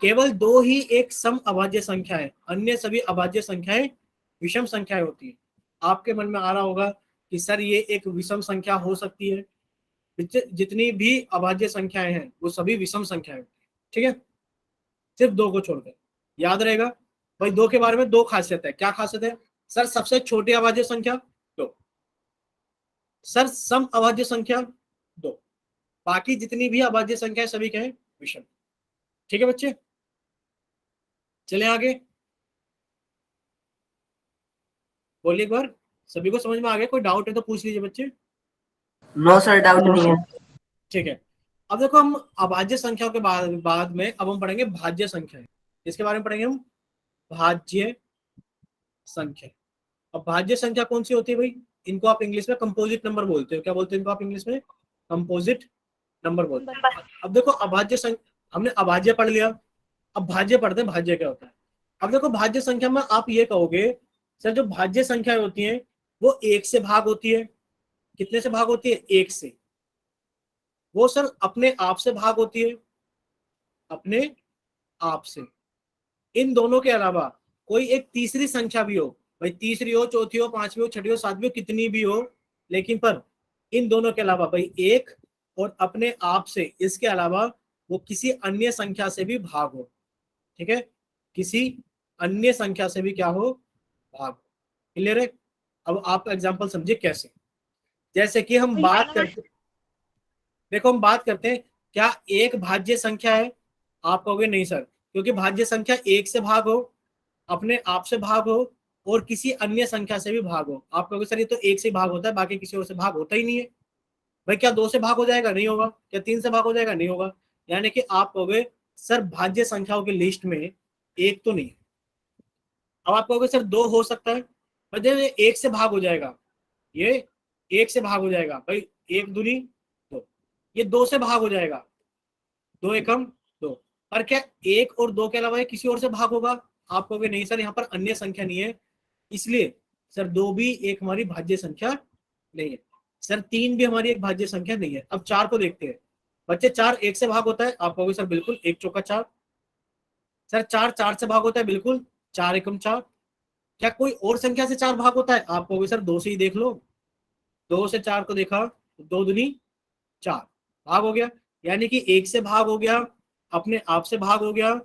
केवल 2 ही एक सम अभाज्य संख्या है, अन्य सभी अभाज्य संख्याएं विषम संख्याएं होती है। आपके मन में आ रहा होगा कि सर ये एक विषम संख्या हो सकती है। जितनी भी अभाज्य संख्याएं हैं वो सभी विषम संख्याएं होती है, ठीक है, सिर्फ 2 को छोड़कर। याद रहेगा भाई 2 के बारे में 2 खासियत है। क्या खासियत है सर, सबसे छोटी अभाज्य संख्या 2, सर सम अभाज्य संख्या 2, बाकी जितनी भी अभाज्य संख्या है सभी क्या है विषम। ठीक है बच्चे, चले आगे, बोलिए एक बार, सभी को समझ में आ गया? कोई डाउट है तो पूछ लीजिए बच्चे। नो सर, डाउट नहीं है। ठीक है, अब देखो हम अभाज्य संख्याओं के बाद में अब हम पढ़ेंगे भाज्य संख्या। इसके बारे में पढ़ेंगे हम भाज्य संख्या। अब भाज्य संख्या कौन सी होती है भाई, इनको आप इंग्लिश में कंपोजिट नंबर बोलते हो। क्या बोलते हैं इनको आप इंग्लिश में? कंपोजिट नंबर बोलते हैं। अब देखो अभाज्य संख्या, हमने अभाज्य पढ़ लिया, अब भाज्य पढ़ते हैं, भाज्य क्या होता है। अब देखो भाज्य संख्या में आप ये कहोगे सर जो भाज्य संख्या होती है वो 1 से भाग होती है। कितने से भाग होती है? 1 से। वो सर अपने आप से भाग होती है, अपने आप से। इन दोनों के अलावा कोई एक तीसरी संख्या भी हो, भाई तीसरी हो, चौथी हो, पांचवी हो, छठी हो, सातवीं हो, कितनी भी हो, लेकिन पर इन दोनों के अलावा भाई 1 और अपने आप से, इसके अलावा वो किसी अन्य संख्या से भी भाग हो। ठीक है, किसी अन्य संख्या से भी क्या हो? भाग। क्लियर है? अब आप एग्जांपल समझिए कैसे। जैसे कि हम बात करते, देखो हम बात करते हैं क्या एक भाज्य संख्या है? आप कहोगे नहीं सर, क्योंकि भाज्य संख्या 1 से भाग हो, अपने आप से भाग हो और किसी अन्य संख्या से भी भाग हो। आप कहोगे सर ये तो 1 से भाग होता है, बाकी किसी और से भाग होता ही नहीं है। भाई क्या 2 से भाग हो जाएगा? नहीं होगा। क्या 3 से भाग हो जाएगा? नहीं होगा। यानी कि आप कहोगे सर भाज्य संख्याओं की लिस्ट में 1 तो नहीं है। अब आप कहोगे सर 2 हो सकता है, पर 1 से भाग हो जाएगा, ये 1 से भाग हो जाएगा। भाई 1 दूनी 2, ये 2 से भाग हो जाएगा, 2 एकम 2। पर क्या 1 और 2 के अलावा किसी और से भाग होगा? आप कहोगे नहीं सर यहाँ पर अन्य संख्या नहीं है, इसलिए सर 2 भी एक हमारी भाज्य संख्या नहीं है। सर 3 भी हमारी एक भाज्य संख्या नहीं है। अब 4 को देखते हैं बच्चे। 4 1 से भाग होता है? आप कहोगे सर बिल्कुल, 1 चौका 4। सर 4 4 से भाग होता है? बिल्कुल, 4 एकम 4। क्या कोई और संख्या से 4 भाग होता है? आप कहोगे सर 2 से ही देख लो, 2 से 4 को देखा, 2 दूनी 4, भाग हो गया। यानी कि 1 से भाग हो गया, अपने आप से भाग हो गया,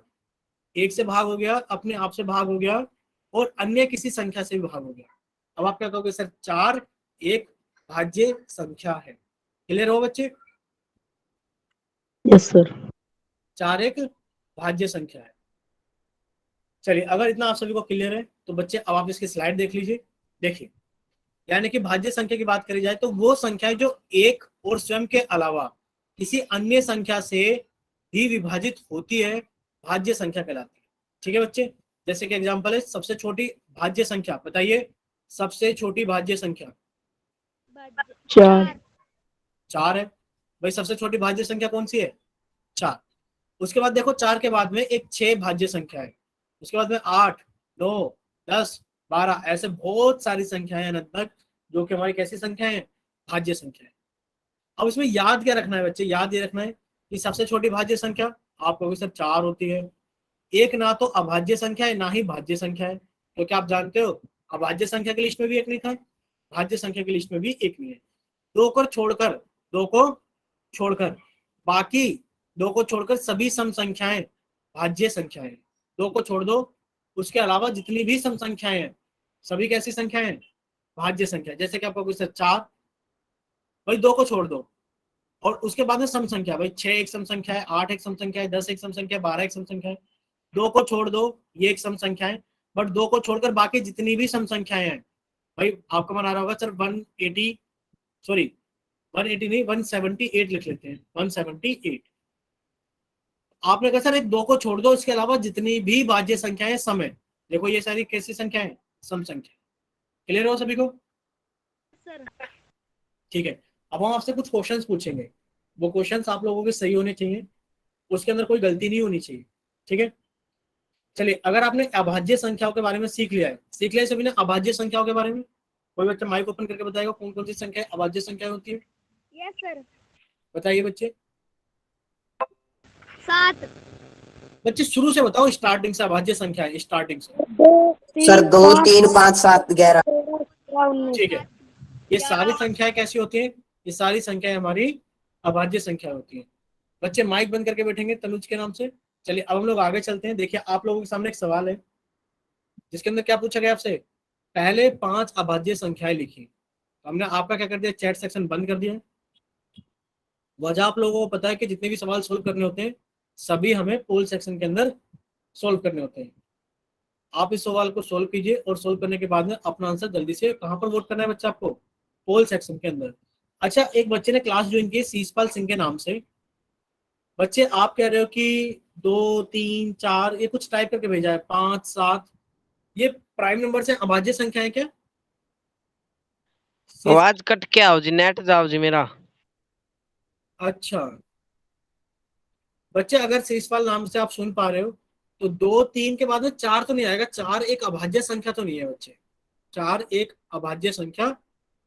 1 से भाग हो गया, अपने आप से भाग हो गया और अन्य किसी संख्या से भी भाग हो गया। अब आप क्या कहोगे सर 4 एक भाज्य संख्या है। क्लियर हो बच्चे? Yes sir. 4 एक भाज्य संख्या है। चलिए अगर इतना आप सभी को क्लियर है तो बच्चे अब आप इसकी स्लाइड देख लीजिए। देखिए, यानी कि भाज्य संख्या की बात करी जाए तो वो संख्याएं जो 1 और स्वयं के अलावा किसी अन्य संख्या से भी विभाजित होती है, भाज्य संख्या कहलाती है। ठीक है बच्चे, जैसे कि एग्जांपल है सबसे छोटी भाज्य संख्या, बताइए सबसे छोटी भाज्य संख्या 4 4 है भाई। सबसे छोटी भाज्य संख्या कौन सी है? 4। उसके बाद देखो 4 के बाद में एक 6 भाज्य संख्या है, उसके बाद में 8, 9, 10, 12, ऐसे बहुत सारी संख्याएं हैं लगभग, जो कि हमारी कैसी संख्या है? भाज्य संख्या है। अब इसमें याद क्या रखना है बच्चे? याद ये रखना है कि सबसे छोटी भाज्य संख्या आप कहोगे सर 4 होती है। एक ना तो अभाज्य संख्या है ना ही भाज्य संख्या है, तो क्या आप जानते हो अभाज्य संख्या की लिस्ट में भी एक नहीं था, भाज्य संख्या की लिस्ट में भी एक नहीं है। दो को छोड़कर बाकी, दो को छोड़कर सभी सम संख्याएं भाज्य संख्याएं। दो को छोड़ दो, उसके अलावा जितनी भी सम संख्याएं हैं सभी कैसी संख्याएं हैं? भाज्य संख्या। जैसे कि आपको 4 भाई, 2 को छोड़ दो, और उसके बाद में सम संख्या भाई 6 एक सम संख्या है, 8 एक सम संख्या है, 10 एक सम संख्या है, 12 एक सम संख्या है। 2 को छोड़ दो, ये एक सम संख्या है, बट 2 को छोड़कर बाकी जितनी भी सम संख्याएं हैं भाई, आपको मन आ रहा होगा सर 180 नहीं 178 लिख लेते हैं, 178। आपने कहा सर एक 2 को छोड़ दो, इसके अलावा जितनी भी भाज्य संख्याएं सम है। देखो ये सारी कैसी संख्या है? सम संख्या। क्लियर हो सभी को? ठीक है, अब हम आपसे कुछ क्वेश्चंस पूछेंगे, वो क्वेश्चंस आप लोगों के सही होने चाहिए, उसके अंदर कोई गलती नहीं होनी चाहिए। ठीक है, चलिए अगर आपने अभाज्य संख्याओं के बारे में सीख लिया है सभी ने अभाज्य संख्याओं के बारे में, कोई बच्चा माइक ओपन करके बताएगा कौन कौन सी संख्या अभाज्य संख्या होती है? Yes sir. बताइए बच्चे। 7 बच्चे शुरू से बताओ, स्टार्टिंग से अभाज्य संख्या है, स्टार्टिंग से। 2 सर 3 2 5 3 5 7 11। 19। ठीक है, ये सारी संख्याएं कैसी होती हैं? ये सारी संख्याएं हमारी अभाज्य संख्या होती है। बच्चे माइक बंद करके बैठेंगे तनुज के नाम से। चलिए अब हम लोग आगे चलते हैं। देखिए आप लोगों के सामने एक सवाल है जिसके अंदर क्या पूछा गया आपसे, पहले 5 अभाज्य संख्याएं लिखी। तो हमने आपका क्या कर दिया, चैट सेक्शन बंद कर दिया। वजह आप लोगों को पता है कि जितने भी सवाल सोल्व करने होते हैं सभी हमें पोल सेक्शन के अंदर सोल्व करने होते हैं। आप इस सवाल को सोल्व कीजिए और सोल्व करने के बाद में अपना आंसर जल्दी से कहां पर वोट करना है बच्चा? आपको पोल सेक्शन के अंदर। अच्छा, एक बच्चे ने क्लास ज्वाइन की शीशपाल सिंह के नाम से। बच्चे आप कह रहे हो कि 2 3 4 ये कुछ टाइप करके भेजा है, 5 7, ये प्राइम नंबर से अभाज्य संख्या है क्या? आवाज कट क्या हो जी, नेट जाओ जी मेरा। अच्छा बच्चे, अगर शीशपाल नाम से आप सुन पा रहे हो तो 2 3 के बाद में 4 तो नहीं आएगा। 4 एक अभाज्य संख्या तो नहीं है बच्चे, 4 एक अभाज्य संख्या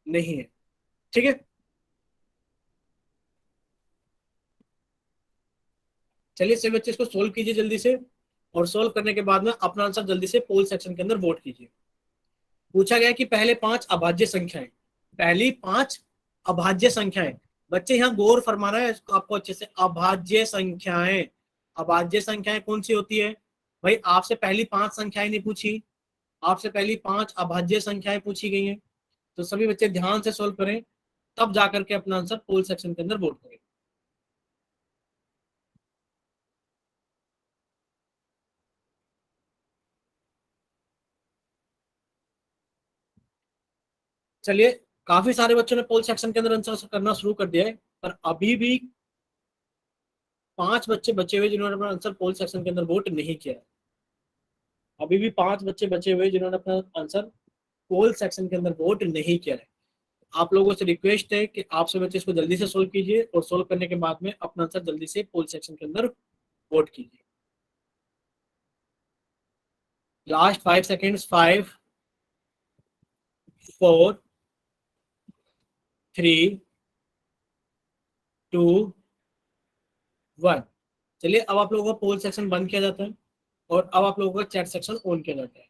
नहीं है। ठीक है, चलिए सभी बच्चे इसको सोल्व कीजिए जल्दी से, और सोल्व करने के बाद में अपना आंसर जल्दी से पोल सेक्शन के अंदर वोट कीजिए। पूछा गया कि पहले 5 अभाज्य संख्याएं, पहली 5 अभाज्य संख्याएं। बच्चे यहाँ गौर फरमाना है इसको आपको अच्छे से। अभाज्य संख्याएं, अभाज्य संख्याएं कौन सी होती है भाई? आपसे पहली 5 संख्याएं नहीं पूछी, आपसे पहली 5 अभाज्य संख्याएं पूछी गई हैं। तो सभी बच्चे ध्यान से सोल्व करें, तब जाकर के अपना आंसर पोल सेक्शन के अंदर वोट करें। चलिए, काफी सारे बच्चों ने पोल सेक्शन के अंदर आंसर करना शुरू कर दिया है, पर अभी भी 5 बच्चे बचे हुए जिन्होंने अपना आंसर पोल सेक्शन के अंदर वोट नहीं किया है। अभी भी 5 बच्चे बचे हुए जिन्होंने अपना आंसर पोल सेक्शन के अंदर वोट नहीं किया है। आप लोगों से रिक्वेस्ट है कि आप सब बच्चे इसको जल्दी से सोल्व कीजिए, और सोल्व करने के बाद में अपना आंसर जल्दी से पोल सेक्शन के अंदर वोट कीजिए। Last 5 seconds, 5 4 3 2 1। चलिए अब आप लोगों का पोल सेक्शन बंद किया जाता है और अब आप लोगों का चैट सेक्शन ऑन किया जाता है।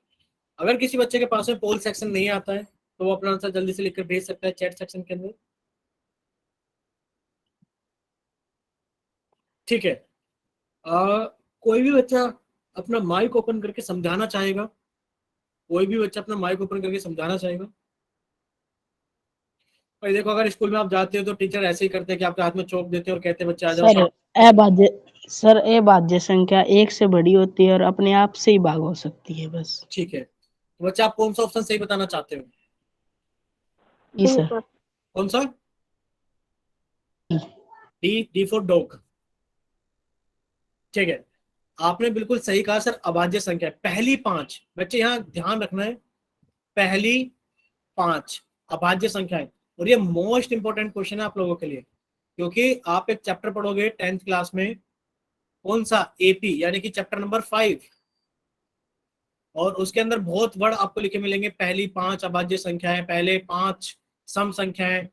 अगर किसी बच्चे के पास में पोल सेक्शन नहीं आता है तो वो अपना आंसर जल्दी से लिखकर भेज सकता है चैट सेक्शन के अंदर। ठीक है, कोई भी बच्चा अपना माइक ओपन करके समझाना चाहेगा? कोई भी बच्चा अपना माइक ओपन करके समझाना चाहेगा? भाई देखो, अगर स्कूल में आप जाते हो तो टीचर ऐसे ही करते हैं कि आपके हाथ में चौक देते हैं और कहते हैं बच्चे आ जाओ। सर अभाज्य संख्या 1 से बड़ी होती है और अपने आप से ही भाग हो सकती है बस। ठीक है, तो बच्चे आप कौन सा ऑप्शन सही बताना चाहते हो? जी सर। कौन सा? D for dog. ठीक है, आपने बिल्कुल सही कहा सर, अभाज्य संख्या पहली 5, बच्चे यहाँ ध्यान रखना है, पहली 5 अभाज्य संख्या है। और ये मोस्ट इंपोर्टेंट क्वेश्चन है आप लोगों के लिए, क्योंकि आप एक चैप्टर पढ़ोगे 10th क्लास में, कौन सा, एपी, यानी कि चैप्टर नंबर 5, और उसके अंदर बहुत वर्ड आपको लिखे मिलेंगे, पहली 5 अभाज्य संख्याएं, पहले 5 सम संख्याएं,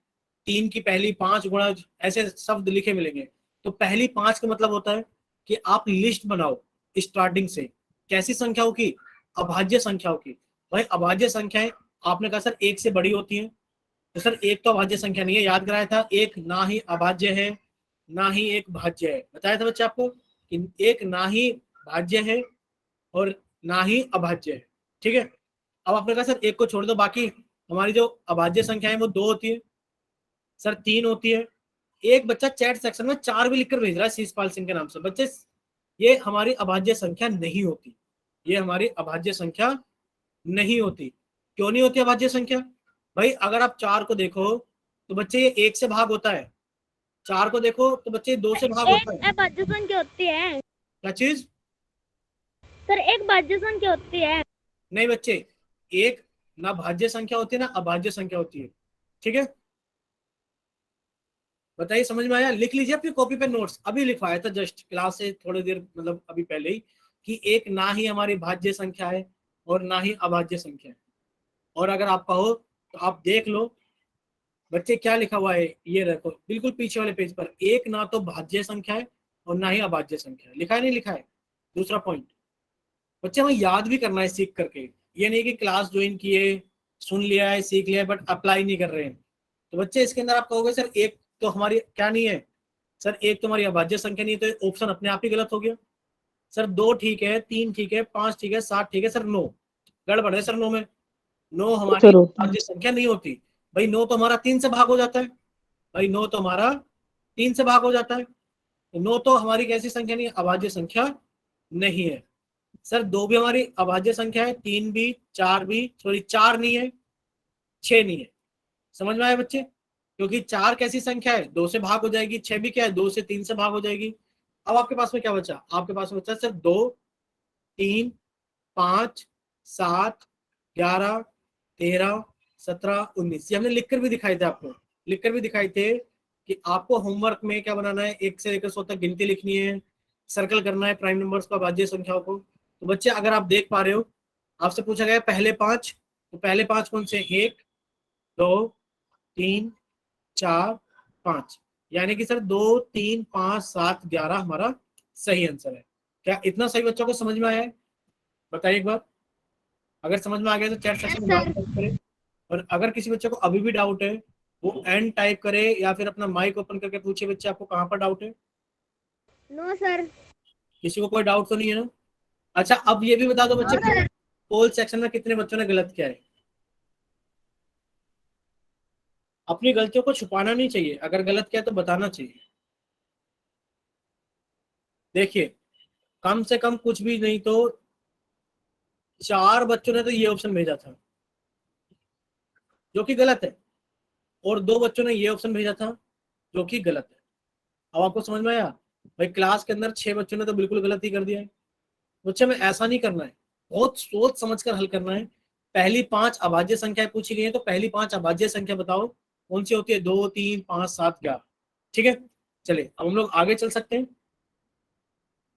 3 की पहली 5 गुणा, ऐसे शब्द लिखे मिलेंगे। तो पहली 5 का मतलब होता है कि आप लिस्ट बनाओ स्टार्टिंग से, कैसी संख्याओं की, अभाज्य संख्याओं की। भाई अभाज्य संख्याएं आपने कहा सर 1 से बड़ी होती हैं, तो सर 1 तो अभाज्य संख्या नहीं है, याद कराया था, 1 ना ही अभाज्य है ना ही एक भाज्य है, बताया था बच्चे आपको कि 1 ना ही भाज्य है और ना ही अभाज्य है, ठीक है। अब आपने कहा सर 1 को छोड़ दो, बाकी हमारी जो अभाज्य संख्या है वो 2 होती है, सर 3 होती है। एक बच्चा चैट सेक्शन में 4 भी लिखकर भेज रहा है शीशपाल सिंह के नाम से। बच्चे ये हमारी अभाज्य संख्या नहीं होती, ये हमारी अभाज्य संख्या नहीं होती। क्यों नहीं होती अभाज्य संख्या? भाई अगर आप 4 को देखो तो बच्चे ये 1 से भाग होता है, 4 को देखो तो बच्चे 2 से भाग होता है। एक भाज्य संख्या होती है क्या चीज? सर, एक भाज्य संख्या होती है। नहीं बच्चे, एक ना भाज्य संख्या होती है ना अभाज्य संख्या होती है, ठीक है। बताइए समझ में आया? लिख लीजिए अपनी कॉपी पे नोट्स, अभी लिखवाया था जस्ट क्लास से थोड़ी देर, मतलब अभी पहले ही, कि एक ना ही हमारी भाज्य संख्या है और ना ही अभाज्य संख्या है। और अगर आप कहो तो आप देख लो बच्चे क्या लिखा हुआ है, ये देखो बिल्कुल पीछे वाले पेज पर, एक ना तो भाज्य संख्या है और ना ही अभाज्य संख्या है। लिखा है नहीं लिखा है? दूसरा पॉइंट बच्चे हमें याद भी करना है सीख करके, ये नहीं कि क्लास ज्वाइन किए, सुन लिया है, सीख लिया है, बट अप्लाई नहीं कर रहे हैं। तो बच्चे इसके अंदर आप कहोगे सर एक तो हमारी क्या नहीं है, सर एक तो हमारी अभाज्य संख्या नहीं है, तो ऑप्शन अपने आप ही गलत हो गया। सर 2 ठीक है, 3 ठीक है, 5 ठीक है, 7 ठीक है, सर 9 गड़बड़ है सर। 9 में 9 हमारी सर होता है। अभाज्य संख्या नहीं होती। भाई 9 तो हमारा 3 से भाग हो जाता है, भाई 9 तो हमारा 3 से भाग हो जाता है, तो 9 तो हमारी कैसी संख्या नहीं है, अभाज्य संख्या नहीं है। सर 2 भी हमारी अभाज्य संख्या है, 3 भी, 4 भी, सॉरी 4 नहीं है, 6 नहीं है। समझ में आया बच्चे? क्योंकि 4 कैसी संख्या है, 2 से भाग हो जाएगी, 6 भी क्या है, 2 से 3 से भाग हो जाएगी। अब आपके पास में क्या बचा? आपके पास में बचा सर 2, 3, 5, 7, 11, 13, 17, 19। ये हमने लिखकर भी दिखाए थे आपको, लिखकर भी दिखाए थे कि आपको होमवर्क में क्या बनाना है, 1 से लेकर 100 तक गिनती लिखनी है, सर्कल करना है प्राइम नंबर्स को, अभाज्य संख्याओं को। तो बच्चे अगर आप देख पा रहे हो, आपसे पूछा गया पहले 5, तो पहले 5 कौन से? 1, 2, 3, 4, 5, यानी कि सर 2, 3, 5, 7, 11 हमारा सही आंसर है। क्या इतना सही बच्चों को समझ में आया है? बताइए एक बार, अगर समझ में आ गया तो चैट सेक्शन में टाइप करें, और अगर किसी बच्चे को अभी भी डाउट है वो एन टाइप करे या फिर अपना माइक ओपन करके पूछे बच्चे आपको कहाँ पर डाउट है। No sir. किसी को कोई डाउट तो नहीं है ना? अच्छा अब ये भी बता दो बच्चे, पोल सेक्शन में कितने बच्चों ने गलत किया है? अपनी गलतियों को छुपाना नहीं चाहिए, अगर गलत किया तो बताना चाहिए। देखिए कम से कम कुछ भी नहीं तो 4 बच्चों ने तो ये ऑप्शन भेजा था जो कि गलत है, और 2 बच्चों ने ये ऑप्शन भेजा था जो कि गलत है। अब आपको समझ में आया? भाई क्लास के अंदर 6 बच्चों ने तो बिल्कुल गलत ही कर दिया है। बच्चे में ऐसा नहीं करना है, बहुत सोच समझ कर हल करना है। पहली 5 अभाज्य संख्याएं पूछी गई है, तो पहली 5 अभाज्य संख्या बताओ कौन सी होती है? 2, 3, 5, 7, 11। ठीक है, चलिए अब हम लोग आगे चल सकते हैं,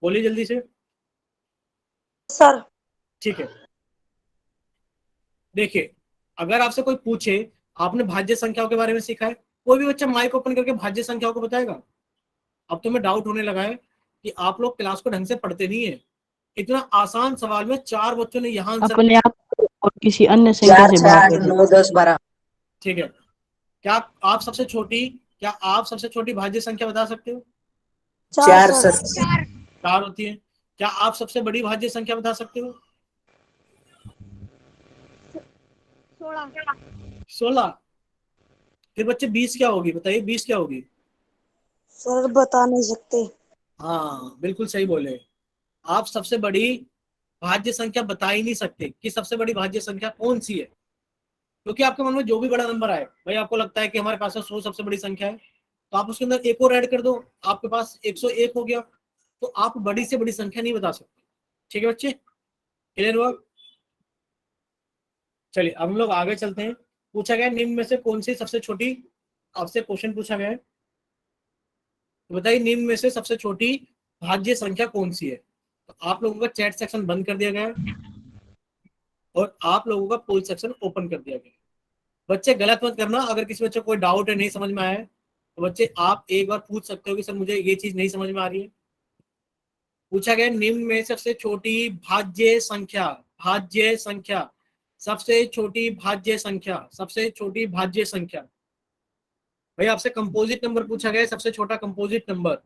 बोलिए जल्दी से। सर ठीक है, देखिए अगर आपसे कोई पूछे आपने भाज्य संख्याओं के बारे में सीखा है, कोई भी बच्चा माइक ओपन करके भाज्य संख्याओं को बताएगा? अब तो मैं डाउट होने लगा है कि आप लोग क्लास को ढंग से पढ़ते नहीं है। इतना आसान सवाल में 4 बच्चों ने यहाँ आंसर, अपने आप को और किसी अन्य संख्या 4, से 6, भाग 8, कर 9, 10, 12। ठीक है। क्या आप सबसे छोटी भाज्य संख्या बता सकते हो? 4 सर। 4 होती है। क्या आप सबसे बड़ी भाज्य संख्या बता सकते हो? 16। 16। फिर बच्चे 20 क्या होगी? बताइए 20 क्या होगी? सर बता नहीं सकते। हाँ बिल्कुल सही बोले, आप सबसे बड़ी भाज्य संख्या बता ही नहीं सकते कि सबसे बड़ी भाज्य संख्या कौन सी है, क्योंकि आपके मन में जो भी बड़ा नंबर आए, भाई आपको लगता है कि हमारे पास 100 सबसे बड़ी संख्या है, तो आप उसके अंदर एक और ऐड कर दो, आपके पास 101 हो गया। तो आप बड़ी से बड़ी संख्या नहीं बता सकते। ठीक है बच्चे, क्लियर हुआ? चलिए अब हम लोग आगे चलते हैं। पूछा गया निम्न में से कौन सी सबसे छोटी, आपसे क्वेश्चन पूछा गया है, तो बताइए निम्न में से सबसे छोटी भाज्य संख्या कौन सी है। तो आप लोगों का चैट सेक्शन बंद कर दिया गया है और आप लोगों का पोल सेक्शन ओपन कर दिया गया है। बच्चे गलत मत करना, अगर किसी बच्चे को कोई डाउट है, नहीं समझ में आया है, तो बच्चे आप एक बार पूछ सकते हो कि सर मुझे ये चीज नहीं समझ में आ रही है। पूछा गया निम्न में सबसे छोटी भाज्य संख्या, भाज्य संख्या, सबसे छोटी भाज्य संख्या, सबसे छोटी भाज्य संख्या। भाई आपसे कंपोजिट नंबर पूछा गया है, सबसे छोटा कंपोजिट नंबर।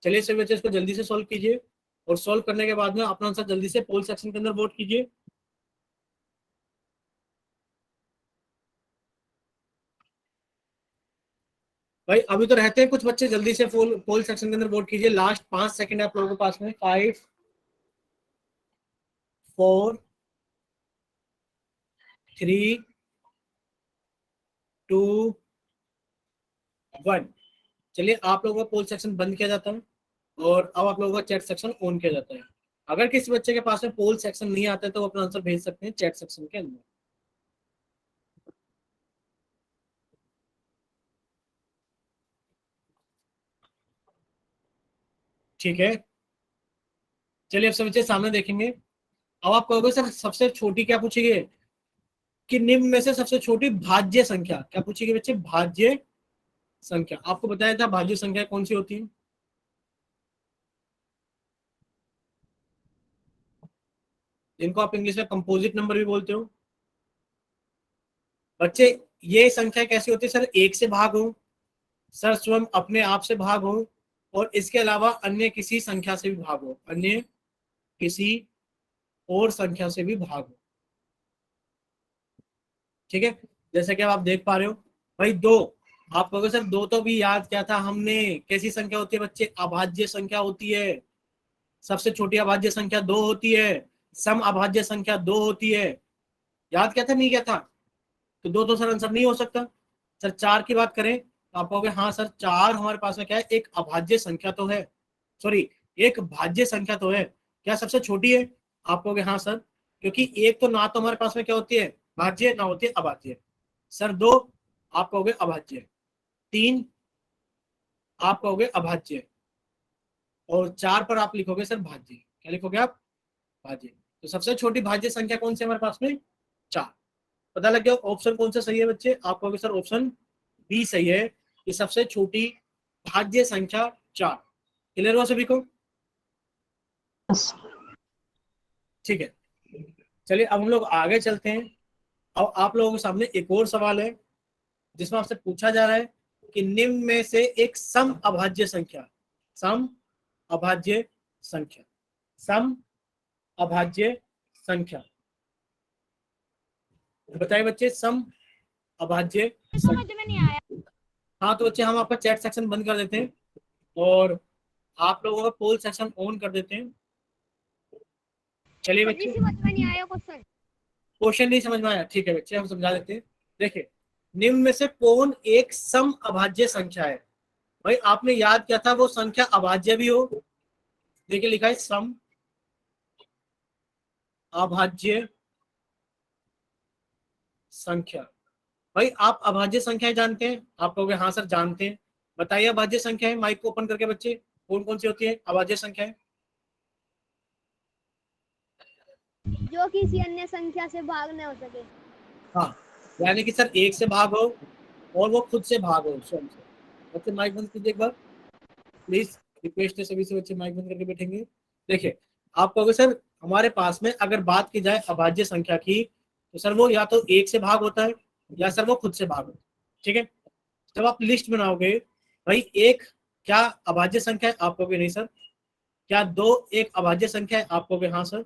चलिए सभी बच्चे इसको जल्दी से सॉल्व कीजिए और सॉल्व करने के बाद में अपना आंसर जल्दी से पोल सेक्शन के अंदर वोट कीजिए। भाई अभी तो रहते हैं कुछ बच्चे, जल्दी से पोल सेक्शन के अंदर वोट कीजिए। लास्ट 5 सेकंड है आप लोगों के पास में। 5 4 3 2 1। चलिए आप लोगों का पोल सेक्शन बंद किया जाता है और अब आप लोगों का चैट सेक्शन ऑन किया जाता है। अगर किसी बच्चे के पास में पोल सेक्शन नहीं आता है तो वो अपना आंसर भेज सकते हैं चैट सेक्शन के अंदर। ठीक है, चलिए अब सब बच्चे सामने देखेंगे। अब आप कहोगे सर सबसे छोटी क्या पूछेंगे, कि निम्न में से सबसे छोटी भाज्य संख्या क्या पूछेगी बच्चे, भाज्य संख्या। आपको बताया था भाज्य संख्या कौन सी होती है, जिनको आप इंग्लिश में कंपोजिट नंबर भी बोलते हो। बच्चे ये संख्या कैसी होती है सर, एक से भाग हो, सर स्वयं अपने आप से भाग हो, और इसके अलावा अन्य किसी संख्या से भी भाग हो, अन्य किसी और संख्या से भी भाग हो। ठीक है, जैसे कि अब आप देख पा रहे हो भाई 2, आप कहोगे सर 2 तो भी याद क्या था हमने, कैसी संख्या होती है बच्चे, अभाज्य संख्या होती है। सबसे छोटी अभाज्य संख्या 2 होती है, सम अभाज्य संख्या 2 होती है। याद क्या था, नहीं क्या था, तो 2 तो सर आंसर नहीं हो सकता। सर 4 की बात करें तो आप कहोगे हाँ सर 4 हमारे पास में क्या है, एक अभाज्य संख्या तो है, सॉरी एक भाज्य संख्या तो है, क्या सबसे छोटी है। आप कहोगे हाँ सर, क्योंकि एक तो ना तो हमारे पास में क्या होती है भाज्य, ना होती है अभाज्य। सर 2 आप कहोगे अभाज्य, 3 आप कहोगे अभाज्य, और 4 पर आप लिखोगे सर भाज्य। क्या लिखोगे आप, भाज्य। तो सबसे छोटी भाज्य संख्या कौन सी हमारे पास में, 4। पता लग गया ऑप्शन कौन सा सही है बच्चे, आप कहोगे सर ऑप्शन बी सही है, कि सबसे छोटी भाज्य संख्या 4। क्लियर हुआ सभी को? ठीक है, चलिए अब हम लोग आगे चलते हैं। अब आप लोगों के सामने एक और सवाल है जिसमें आपसे पूछा जा रहा है कि निम्न में से एक सम अभाज्य संख्या, सम अभाज्य संख्या, सम अभाज्य संख्या बताइए बच्चे, सम अभाज्य समझ में नहीं आया। हाँ तो बच्चे हम आपका चैट सेक्शन बंद कर देते हैं और आप लोगों का पोल सेक्शन ऑन कर देते हैं। चलिए बच्चे, समझ में नहीं आया क्वेश्चन। क्वेश्चन नहीं समझ में आया, ठीक है बच्चे हम समझा देते हैं। देखिए निम्न में से कौन एक सम अभाज्य संख्या है। भाई आपने याद किया था वो संख्या अभाज्य भी हो, देखिए लिखा है सम अभाज्य संख्या। भाई आप अभाज्य संख्याएं जानते हैं, आप कहोगे हाँ सर जानते हैं। बताइए अभाज्य संख्या है, माइक को ओपन करके बच्चे, कौन कौन सी होती है अभाज्य संख्याएं। जो किसी अन्य संख्या से भाग न हो सके। हाँ, यानी कि सर एक से भाग हो और वो खुद से भाग हो स्वयं से। बच्चे माइक बंद कीजिए एक बार प्लीज, रिक्वेस्ट है सभी से, बच्चे माइक बंद करके बैठेंगे। देखिए आप कहोगे सर हमारे पास में अगर बात की जाए अभाज्य संख्या की, तो सर वो या तो एक से भाग होता है या सर वो खुद से भाग होता है। ठीक है, जब आप लिस्ट बनाओगे भाई एक क्या अभाज्य संख्या है, आप कहोगे नहीं सर। क्या 2 एक अभाज्य संख्या है, आप कहोगे हाँ सर।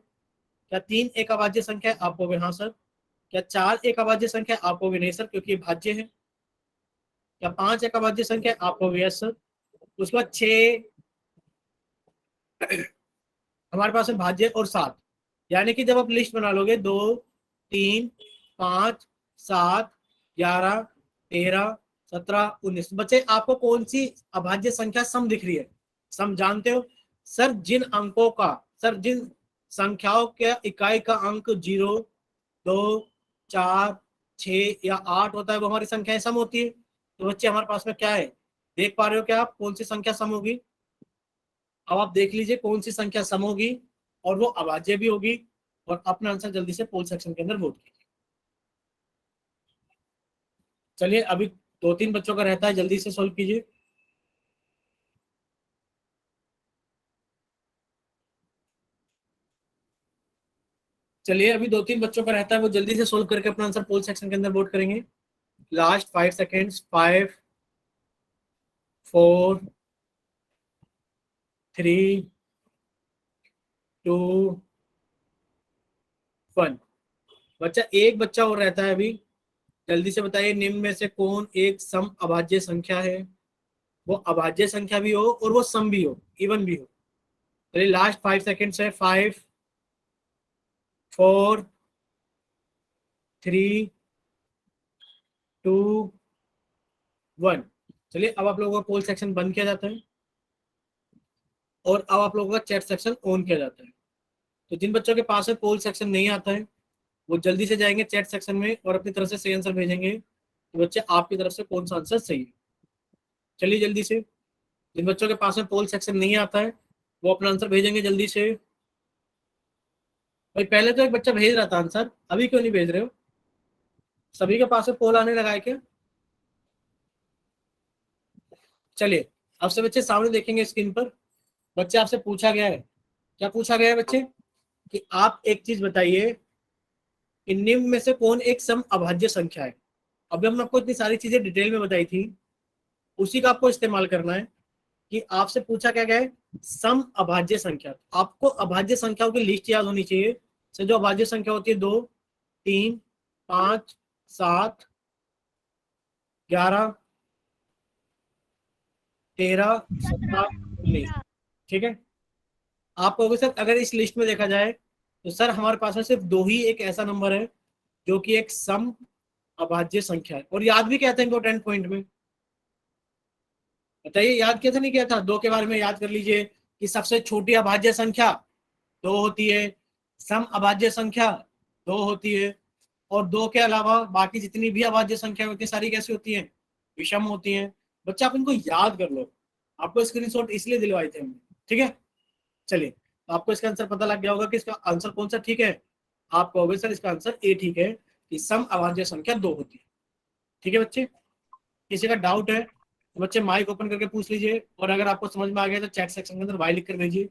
क्या 3 एक अभाज्य संख्या है, आप कहोगे हाँ सर। क्या 4 एक अभाज्य संख्या है, आप कहोगे नहीं सर क्योंकि ये भाज्य है। क्या 5 एक अभाज्य संख्या है, आप कहोगे यस सर। उसके बाद 6 हमारे पास में भाज्य और 7, यानी कि जब आप लिस्ट बना लोगे 2 3 5 7 11 13 17 19, बच्चे आपको कौन सी अभाज्य संख्या सम दिख रही है, सम जानते हो सर, जिन अंकों का, सर जिन संख्याओं के इकाई का अंक 0, 2, 4, 6 या 8 होता है वो हमारी संख्याएं सम होती है। तो बच्चे हमारे पास में क्या है, देख पा रहे हो क्या आप, कौन सी संख्या सम होगी? अब आप देख लीजिए कौन सी संख्या सम होगी और वो अभाज्य भी होगी। और अपना आंसर जल्दी से पोल सेक्शन के अंदर वोट कीजिए। चलिए अभी 2-3 बच्चों का रहता है, जल्दी से सोल्व कीजिए। चलिए अभी 2-3 बच्चों का रहता है, वो जल्दी से सोल्व करके अपना आंसर पोल सेक्शन के अंदर वोट करेंगे। Last 5 seconds. 5, 4, 3, 2, 1। बच्चा एक बच्चा और रहता है अभी, जल्दी से बताइए निम्न में से कौन एक सम अभाज्य संख्या है? वो अभाज्य संख्या भी हो और वो सम भी हो, इवन भी हो। चलिए लास्ट 5 सेकेंड्स है। 5, 4, 3, 2, 1। चलिए अब आप लोगों का पोल सेक्शन बंद किया जाता है और अब आप लोगों का चैट सेक्शन ऑन किया जाता है। तो जिन बच्चों के पास में पोल सेक्शन नहीं आता है वो जल्दी से जाएंगे चैट सेक्शन में और अपनी तरफ से सही आंसर भेजेंगे। तो बच्चे आपकी तरफ से कौन सा आंसर सही है? चलिए जल्दी से, जिन बच्चों के पास में पोल सेक्शन नहीं आता है वो अपना आंसर भेजेंगे जल्दी से। भाई पहले तो एक बच्चा भेज रहा था आंसर, अभी क्यों नहीं भेज रहे हो? सभी के पास में पोल आने लगा है क्या? चलिए अब से बच्चे सामने देखेंगे स्क्रीन पर। बच्चे आपसे पूछा गया है, क्या पूछा गया है बच्चे, कि आप एक चीज बताइए कि निम्न में से कौन एक सम अभाज्य संख्या है। अभी हमने आपको इतनी सारी चीजें डिटेल में बताई थी, उसी का आपको इस्तेमाल करना है। कि आपसे पूछा क्या गया है, सम अभाज्य संख्या। आपको अभाज्य संख्याओं की लिस्ट याद होनी चाहिए। से जो अभाज्य संख्या होती है 2, 3, 5, 7, 11, 13, 17, 19। ठीक है, आप कहोगे सर अगर इस लिस्ट में देखा जाए तो सर हमारे पास में सिर्फ 2 ही एक ऐसा नंबर है जो कि एक सम अभाज्य संख्या है। और याद भी क्या था इंपॉर्टेंट पॉइंट में, बताइए याद किया था नहीं किया था? 2 के बारे में याद कर लीजिए कि सबसे छोटी अभाज्य संख्या 2 होती है, सम अभाज्य संख्या 2 होती है, और 2 के अलावा बाकी जितनी भी अभाज्य संख्या होती है सारी कैसी होती हैं, विषम होती हैं। बच्चा आप इनको याद कर लो, आपको स्क्रीनशॉट इसलिए दिलवाए थे हमने। ठीक है, चलिए आपको इसका आंसर पता लग गया होगा कि इसका आंसर कौन सा ठीक है। आप कहोगे सर इसका आंसर ए ठीक है कि सम अभाज्य संख्या 2 होती है। ठीक है बच्चे, किसी का डाउट है तो बच्चे माइक ओपन करके पूछ लीजिए, और अगर आपको समझ में आ गया तो चैट सेक्शन के अंदर वाई लिख कर भेजिए।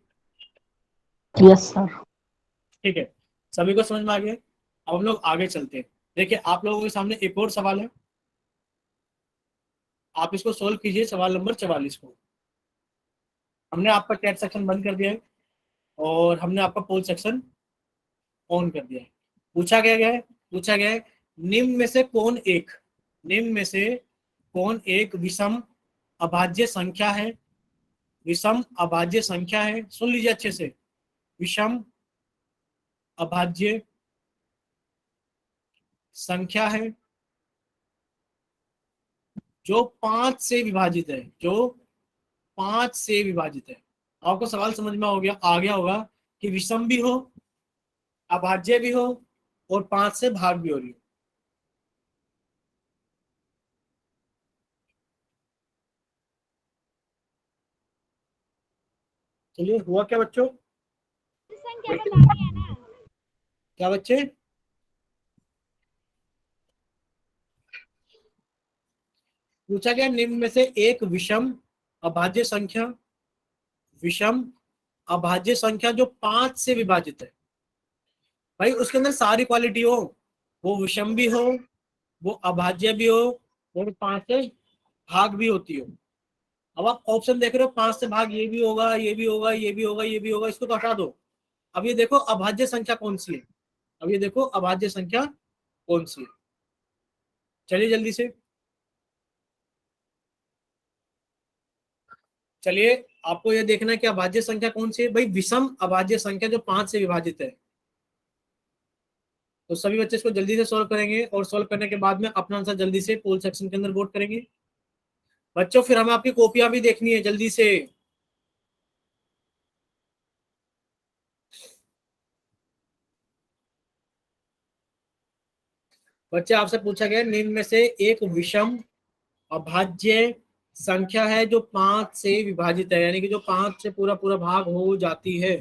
Yes sir. ठीक है, सभी को समझ में आ गया। अब हम लोग आगे चलते हैं। देखिए आप लोगों के सामने एक और सवाल है, आप इसको सोल्व कीजिए। सवाल नंबर 44 को हमने आपका चैट सेक्शन बंद कर दिया है और हमने आपका पोल सेक्शन ऑन कर दिया है। पूछा गया है निम्न में से कौन एक विषम अभाज्य संख्या है। विषम अभाज्य संख्या है, सुन लीजिए अच्छे से, विषम अभाज्य संख्या है जो 5 से विभाजित है, जो 5 से विभाजित है। आपको सवाल समझ में आ गया होगा कि विषम भी हो, अभाज्य भी हो और 5 से भाग भी हो रही हो। चलिए हुआ क्या बच्चों, संख्या बतानी है ना। क्या बच्चे, पूछा गया निम्न में से एक विषम अभाज्य संख्या जो 5 से विभाजित है। भाई उसके अंदर सारी क्वालिटी हो, वो विषम भी हो, वो अभाज्य भी हो और 5 से भाग भी होती हो। अब आप ऑप्शन देख रहे हो 5 से भाग ये भी होगा, ये भी होगा, ये भी होगा, ये भी होगा, इसको तो हटा दो। अब ये देखो अभाज्य संख्या कौन सी है, अब ये देखो अभाज्य संख्या कौन सी है। चलिए जल्दी से, चलिए आपको ये देखना है कि अभाज्य संख्या कौन सी है। भाई विषम अभाज्य संख्या जो 5 से विभाजित है। तो सभी बच्चे इसको जल्दी से सॉल्व करेंगे और सॉल्व करने के बाद में अपना आंसर जल्दी से पोल सेक्शन के अंदर वोट करेंगे। बच्चों फिर हमें आपकी कॉपियां भी देखनी है जल्दी से। बच्चे आपसे पूछा गया निम्न में से एक विषम अभाज्य संख्या है जो 5 से विभाजित है, यानी कि जो 5 से पूरा पूरा भाग हो जाती है।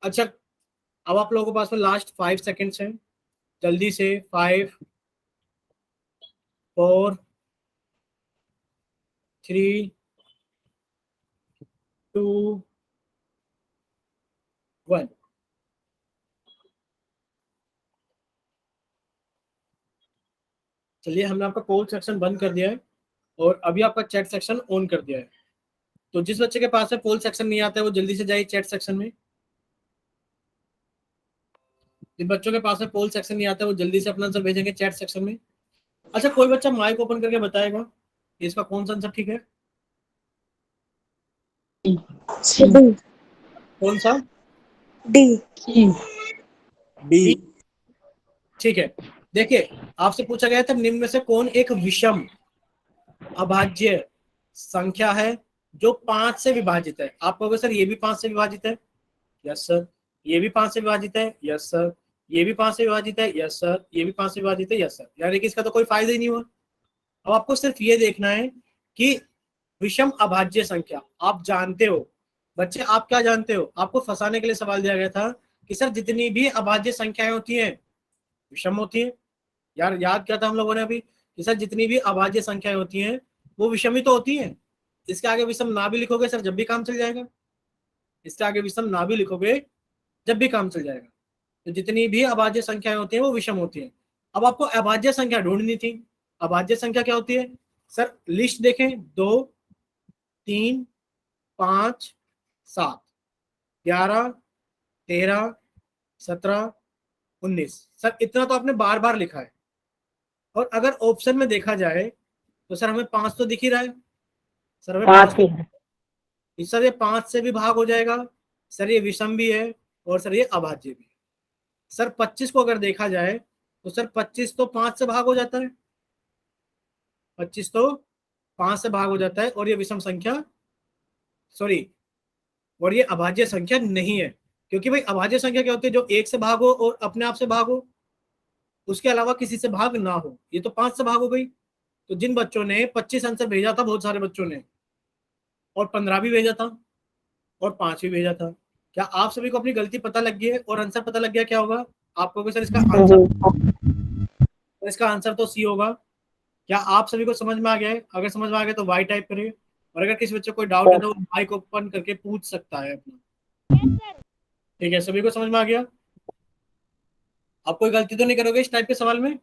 अच्छा, अब आप लोगों के पास में लास्ट 5 सेकेंड्स हैं, जल्दी से 5 4 3 2 1। चलिए, हमने आपका कोड सेक्शन बंद कर दिया है और अभी आपका चैट सेक्शन ऑन कर दिया है। तो जिस बच्चे के पास में पोल सेक्शन नहीं आता है वो जल्दी से जाइए चैट सेक्शन में। जिन बच्चों के पास में पोल सेक्शन नहीं आता है वो जल्दी से अपना आंसर भेजेंगे चैट सेक्शन में। अच्छा, कोई बच्चा माइक ओपन करके बताएगा कि इसका कौन सा आंसर ठीक है? डी। कौन सा? डी। डी। ठीक है। देखिए, आपसे पूछा गया था निम्न में से कौन एक विषम अभाज्य संख्या है जो 5 से विभाजित है। आप कहोगे सर ये भी 5 से विभाजित है, यस सर। ये भी 5 से विभाजित है, यस सर। ये भी 5 से विभाजित है, यस सर। ये भी 5 से विभाजित है, यस सर। यानी कि इसका तो कोई फायदा ही नहीं हुआ। अब आपको सिर्फ ये देखना है कि विषम अभाज्य संख्या आप जानते हो। बच्चे, आप क्या जानते हो? आपको फंसाने के लिए सवाल दिया गया था कि सर जितनी भी अभाज्य संख्याएं होती हैं विषम होती है। यार, याद किया था हम लोगों ने अभी कि सर जितनी भी अभाज्य संख्याएं होती हैं वो विषम ही तो होती हैं। इसके आगे विषम ना भी लिखोगे सर जब भी काम चल जाएगा। इसके आगे विषम ना भी लिखोगे जब भी काम चल जाएगा। तो जितनी भी अभाज्य संख्याएं होती हैं वो विषम होती हैं। अब आपको अभाज्य संख्या ढूंढनी थी। अभाज्य संख्या क्या होती है सर? लिस्ट देखें, 2 3 5 7 11 13 17 19। सर इतना तो आपने बार बार लिखा है। और अगर ऑप्शन में देखा जाए तो सर हमें 5 तो दिख ही रहा है। सर हमें 5 सर ये 5 से भी भाग हो जाएगा। सर ये विषम भी है और सर ये अभाज्य भी है। सर 25 को अगर देखा जाए तो सर 25 तो 5 से भाग हो जाता है। 25 तो 5 से भाग हो जाता है और ये विषम संख्या सॉरी और ये अभाज्य संख्या नहीं है। क्योंकि भाई अभाज्य संख्या क्या होती है? जो 1 से भाग हो और अपने आप से भाग हो, उसके अलावा किसी से भाग ना हो। ये तो 5 से भाग हो गई। तो जिन बच्चों ने 25 आंसर भेजा था, बहुत सारे बच्चों ने, और 15 भी भेजा था और 5 भी भेजा था, क्या आप सभी को अपनी गलती पता लग गई है और आंसर पता लग गया? क्या होगा आपको? सर इसका आंसर तो सी होगा। क्या आप सभी को समझ में आ गया है? अगर समझ में आ गया तो वाई टाइप करिए, और अगर किसी बच्चे को कोई डाउट है तो माइक ओपन करके पूछ सकता है अपना। ठीक है, सभी को समझ में आ गया? आप कोई गलती तो नहीं करोगे इस टाइप के सवाल में?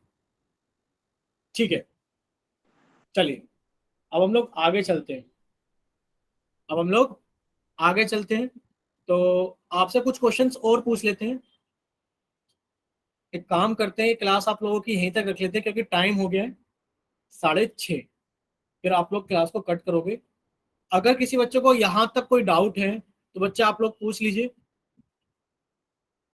ठीक है, चलिए अब हम लोग आगे चलते हैं। तो आपसे कुछ क्वेश्चंस और पूछ लेते हैं। एक काम करते हैं, क्लास आप लोगों की यहीं तक रख लेते हैं क्योंकि टाइम हो गया है 6:30। फिर आप लोग क्लास को कट करोगे। अगर किसी बच्चे को यहाँ तक कोई डाउट है तो बच्चे आप लोग पूछ लीजिए।